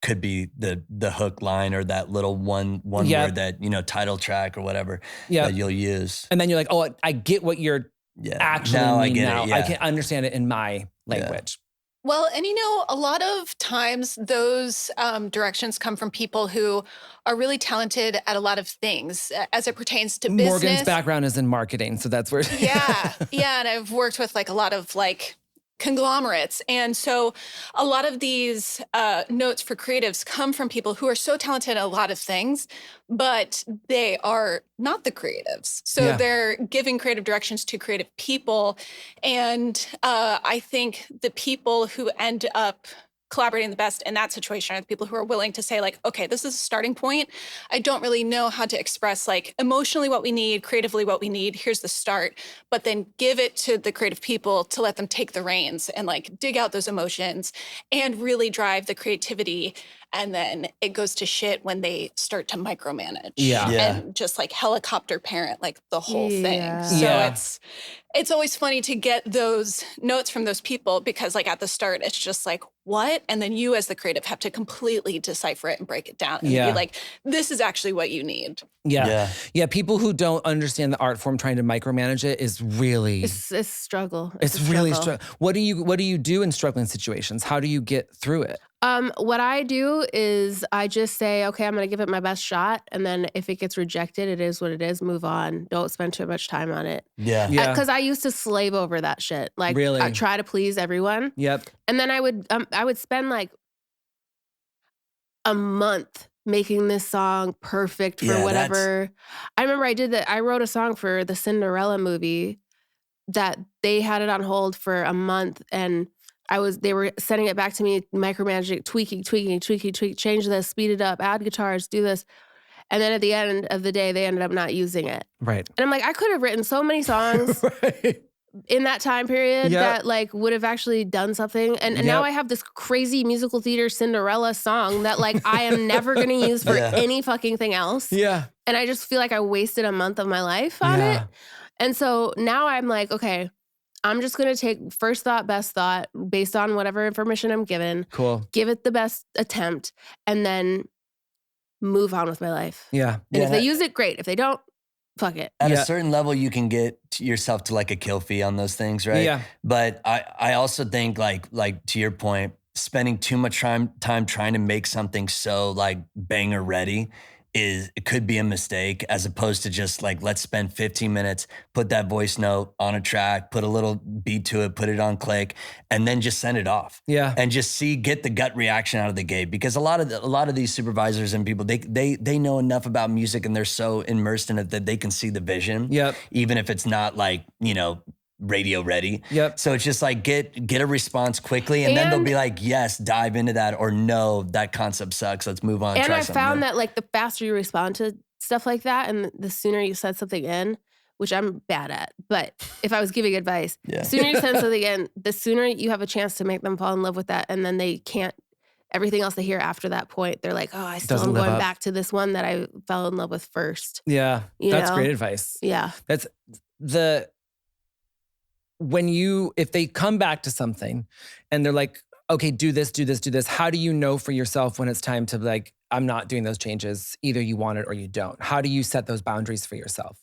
could be the hook line or that little one Yeah. word that, you know, title track or whatever Yeah. that you'll use. And then you're like, oh, I get what you're Yeah. actually now I mean get now. it. Yeah. I can understand it in my language. Well, and you know, a lot of times those directions come from people who are really talented at a lot of things as it pertains to business. Morgan's background is in marketing, so that's where. Yeah. Yeah. And I've worked with like a lot of like conglomerates. And so a lot of these notes for creatives come from people who are so talented at a lot of things, but they are not the creatives. So Yeah. they're giving creative directions to creative people. And I think the people who end up collaborating the best in that situation are the people who are willing to say like, okay, this is a starting point. I don't really know how to express like emotionally what we need, creatively what we need. Here's the start, but then give it to the creative people to let them take the reins and like dig out those emotions and really drive the creativity. And then it goes to shit when they start to micromanage Yeah. Yeah. and just like helicopter parent like the whole Yeah. thing. So Yeah. it's always funny to get those notes from those people because like at the start, it's just like, what? And then you as the creative have to completely decipher it and break it down and Yeah. be like, this is actually what you need. Yeah. Yeah. Yeah. People who don't understand the art form trying to micromanage it is really. It's a struggle. It's a really struggle. What do you do in struggling situations? How do you get through it? What I do is I just say, okay, I'm going to give it my best shot. And then if it gets rejected, it is what it is. Move on. Don't spend too much time on it. Yeah. Yeah. Because I used to slave over that shit. Like, Really? I try to please everyone. Yep. And then I would spend like a month making this song perfect for Yeah, whatever. I remember I did that. I wrote a song for the Cinderella movie that they had it on hold for a month, and they were sending it back to me, micromanaging, tweaking, change this, speed it up, add guitars, do this. And then at the end of the day, they ended up not using it. Right. And I'm like, I could have written so many songs Right. in that time period Yep. that like would have actually done something. And now Yep. I have this crazy musical theater Cinderella song that like I am never going to use for Yeah. any fucking thing else. Yeah. And I just feel like I wasted a month of my life on Yeah. it. And so now I'm like, okay, I'm just going to take first thought, best thought based on whatever information I'm given, Cool. give it the best attempt, and then move on with my life. Yeah. And Yeah, if they use it, great. If they don't, fuck it. At Yeah. a certain level, you can get yourself to like a kill fee on those things, right? Yeah. But I also think like to your point, spending too much time trying to make something so like banger ready it could be a mistake, as opposed to just like, let's spend 15 minutes, put that voice note on a track, put a little beat to it, put it on click, and then just send it off. Yeah. And just get the gut reaction out of the gate. Because a lot of these supervisors and people, they know enough about music and they're so immersed in it that they can see the vision. Yep. Even if it's not like, you know, radio ready. Yep. So it's just like get a response quickly, and then they'll be like, yes, dive into that, or no, that concept sucks. Let's move on. And try I something found new. that like the faster you respond to stuff like that and the sooner you set something in, which I'm bad at, but if I was giving advice, Yeah. the sooner you send something in, the sooner you have a chance to make them fall in love with that. And then they can't, everything else they hear after that point, they're like, oh, I still Doesn't am live going up. back to this one that I fell in love with first. Yeah. You That's know? great advice. Yeah. That's if they come back to something and they're like, okay, do this, how do you know for yourself when it's time to like, I'm not doing those changes, either you want it or you don't? How do you set those boundaries for yourself?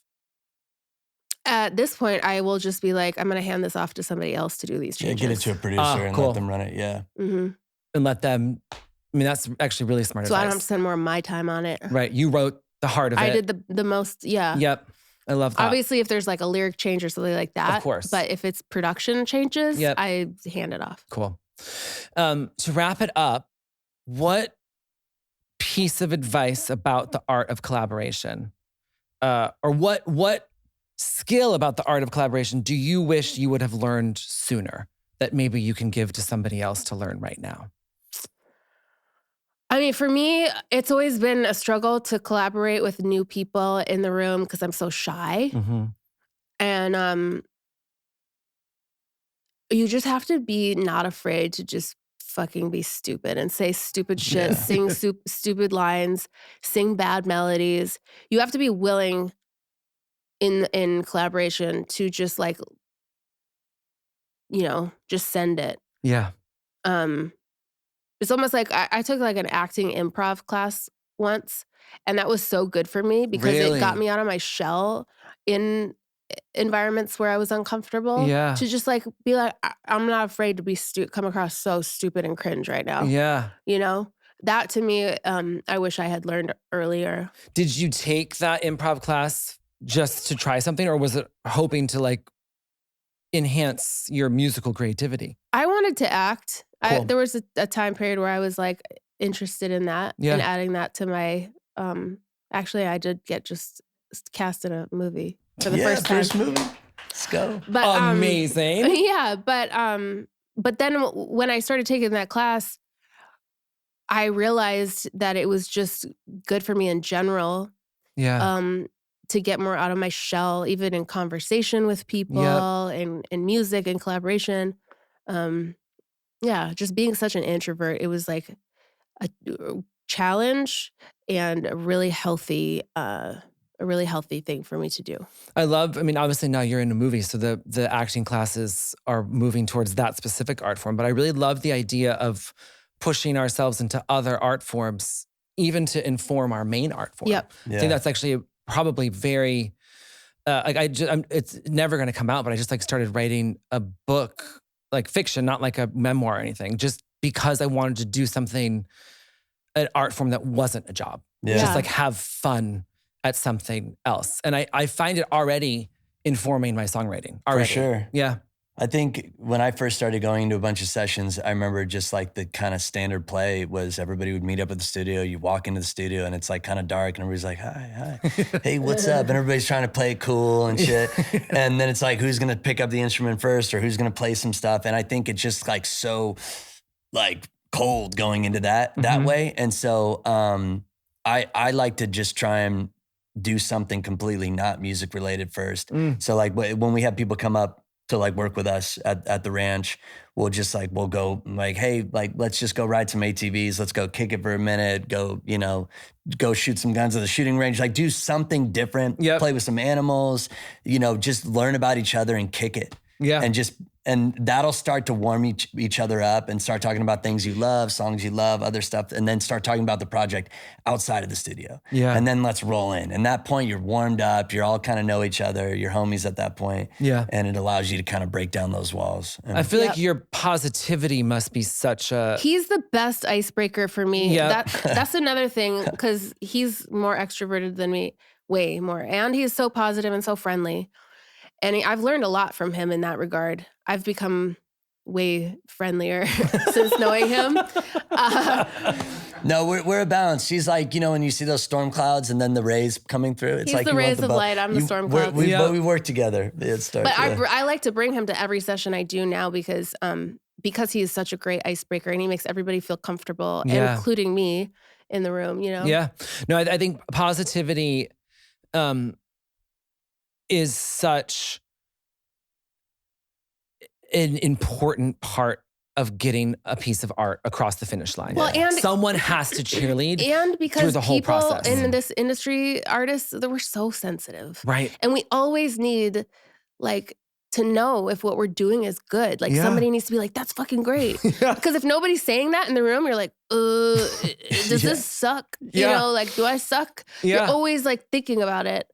At this point, I will just be like, I'm going to hand this off to somebody else to do these Yeah, changes. get it to a producer and cool. let them run it. Yeah. Mm-hmm. And let them, I mean, that's actually really smart So I don't advice. have to spend more of my time on it. Right. You wrote the heart of it. I did the most, yeah. Yep. I love that. Obviously, if there's like a lyric change or something like that. Of course. But if it's production changes, Yep. I hand it off. Cool. To wrap it up, what piece of advice about the art of collaboration, or what skill about the art of collaboration do you wish you would have learned sooner that maybe you can give to somebody else to learn right now? I mean, for me, it's always been a struggle to collaborate with new people in the room because I'm so shy. Mm-hmm. And you just have to be not afraid to just fucking be stupid and say stupid shit, sing stupid lines, sing bad melodies. You have to be willing in collaboration to just like, just send it. Yeah. It's almost like I took like an acting improv class once, and that was so good for me because it got Really? me out of my shell in environments where I was uncomfortable. Yeah. To just like be like, I'm not afraid to be come across so stupid and cringe right now. Yeah. That to me, I wish I had learned earlier. Did you take that improv class just to try something, or was it hoping to like enhance your musical creativity? I wanted to act. Cool. There was a time period where I was like interested in that and adding that to my, actually I did get just cast in a movie for the first time. First movie. Let's go. But, amazing. Yeah. But then when I started taking that class, I realized that it was just good for me in general. Yeah. To get more out of my shell, even in conversation with people and in music and collaboration. Just being such an introvert, it was like a challenge and a really healthy thing for me to do. Obviously now you're in a movie, so the acting classes are moving towards that specific art form. But I really love the idea of pushing ourselves into other art forms, even to inform our main art form. Yep. I think that's actually probably very, it's never going to come out, but I just like started writing a book, like fiction, not like a memoir or anything, just because I wanted to do something, an art form that wasn't a job. Just like have fun at something else. And I find it already informing my songwriting. Already. For sure. Yeah. I think when I first started going to a bunch of sessions, I remember just like the kind of standard play was everybody would meet up at the studio. You walk into the studio and it's like kind of dark and everybody's like, hi, hey, what's up? And everybody's trying to play it cool and shit. And then it's like, who's going to pick up the instrument first or who's going to play some stuff? And I think it's just like so like cold going into that way. And so I like to just try and do something completely not music related first. So like when we have people come up to like work with us at the ranch, we'll go like, hey, like, let's just go ride some ATVs. Let's go kick it for a minute. Go shoot some guns at the shooting range. Like do something different, play with some animals, just learn about each other and kick it. Yeah. And that'll start to warm each other up and start talking about things you love, songs you love, other stuff, and then start talking about the project outside of the studio. Yeah. And then let's roll in. And that point, you're warmed up. You're all kind of know each other. You're homies at that point. Yeah. And it allows you to kind of break down those walls. And I feel like your positivity must be such a... He's the best icebreaker for me. Yeah. That's another thing, because he's more extroverted than me, way more. And he's so positive and so friendly. And I've learned a lot from him in that regard. I've become way friendlier since knowing him. No, we're a balance. She's like, when you see those storm clouds and then the rays coming through, it's He's like the rays of light. I'm the storm clouds. But we work together. I like to bring him to every session I do now because he's such a great icebreaker and he makes everybody feel comfortable, including me in the room. Yeah. No, I think positivity is such an important part of getting a piece of art across the finish line. Well, and someone has to cheerlead and because through the whole people process. In this industry, artists, they were so sensitive. Right. And we always need to know if what we're doing is good. Somebody needs to be like, that's fucking great. Because if nobody's saying that in the room, you're like, does this suck? Do I suck? You're always thinking about it.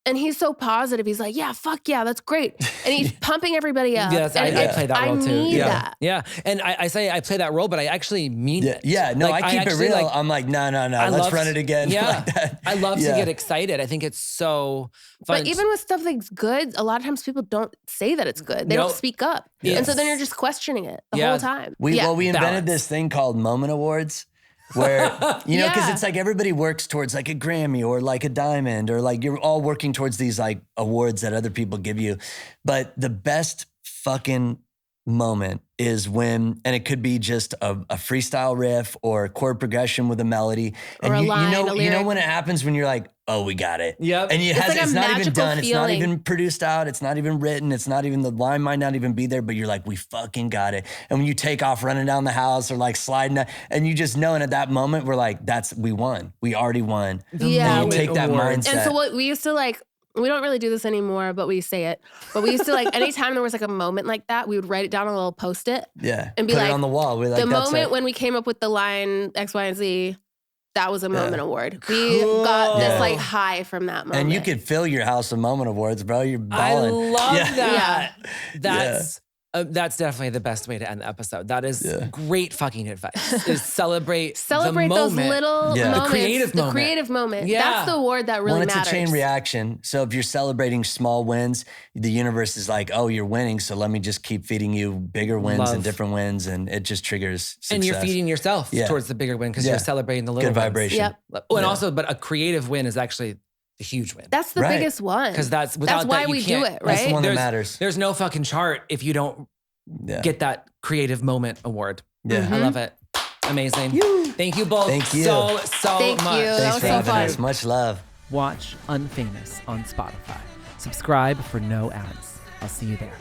And he's so positive. He's like, yeah, fuck yeah, that's great. And he's pumping everybody up. Yes, I play that role too. I need that. Yeah. And I say I play that role, but I actually mean it. Yeah, no, I keep it real. I'm like, no, let's run it again. Yeah. I love to get excited. I think it's so fun. But even with stuff that's good, a lot of times people don't say that it's good. They don't speak up. Yes. And so then you're just questioning it the whole time. We invented this thing called Moment Awards. where, you know, because Yeah. it's like everybody works towards like a Grammy or like a diamond, or like you're all working towards these like awards that other people give you. But the best fucking moment is when, and it could be just a freestyle riff or a chord progression with a melody. And Or a line, a you know lyric. when it happens, when you're like, oh, we got it. Yep. And It's like it's a not even magical done. It's not feeling. even produced out. It's not even written. It's not even, the line might not even be there, but you're like, we fucking got it. And when you take off running down the house or like sliding down, and you just know, and at that moment, we're like, we won. We already won. Yeah. And you take that Award. mindset. And so what we used to like, we don't really do this anymore, but we say it. But we used to like, anytime there was like a moment like that, we would write it down on a little Post-it. Yeah. And be Put like, it on the wall. We're like, The that's moment it. when we came up with the line X, Y, and Z, that was a moment award. We Cool. got this Yeah. like high from that moment. And you could fill your house with moment awards, bro. You're I balling. love Yeah. that. That's definitely the best way to end the episode. That is great fucking advice. Is celebrate the those moment. little Yeah. The moments. creative moment. creative moment. Yeah. That's the award that really Well, it's matters. a chain reaction. So if you're celebrating small wins, the universe is like, oh, you're winning, so let me just keep feeding you bigger wins Love. and different wins, and it just triggers success. And you're feeding yourself Yeah. towards the bigger win because Yeah. you're celebrating the little Good wins. vibration. Yep. Oh, and also, but a creative win is actually the huge win. That's the Right. biggest one. Because that's without why that, you we can't- do it, That's the right? one that There's- matters. There's no fucking chart if you don't Yeah. get that creative moment award. Yeah. I love it. Amazing. Thank you both Thank you. so Thank much. you. That Thanks was for so having fun. us. Much love. Watch Unfamous on Spotify. Subscribe for no ads. I'll see you there.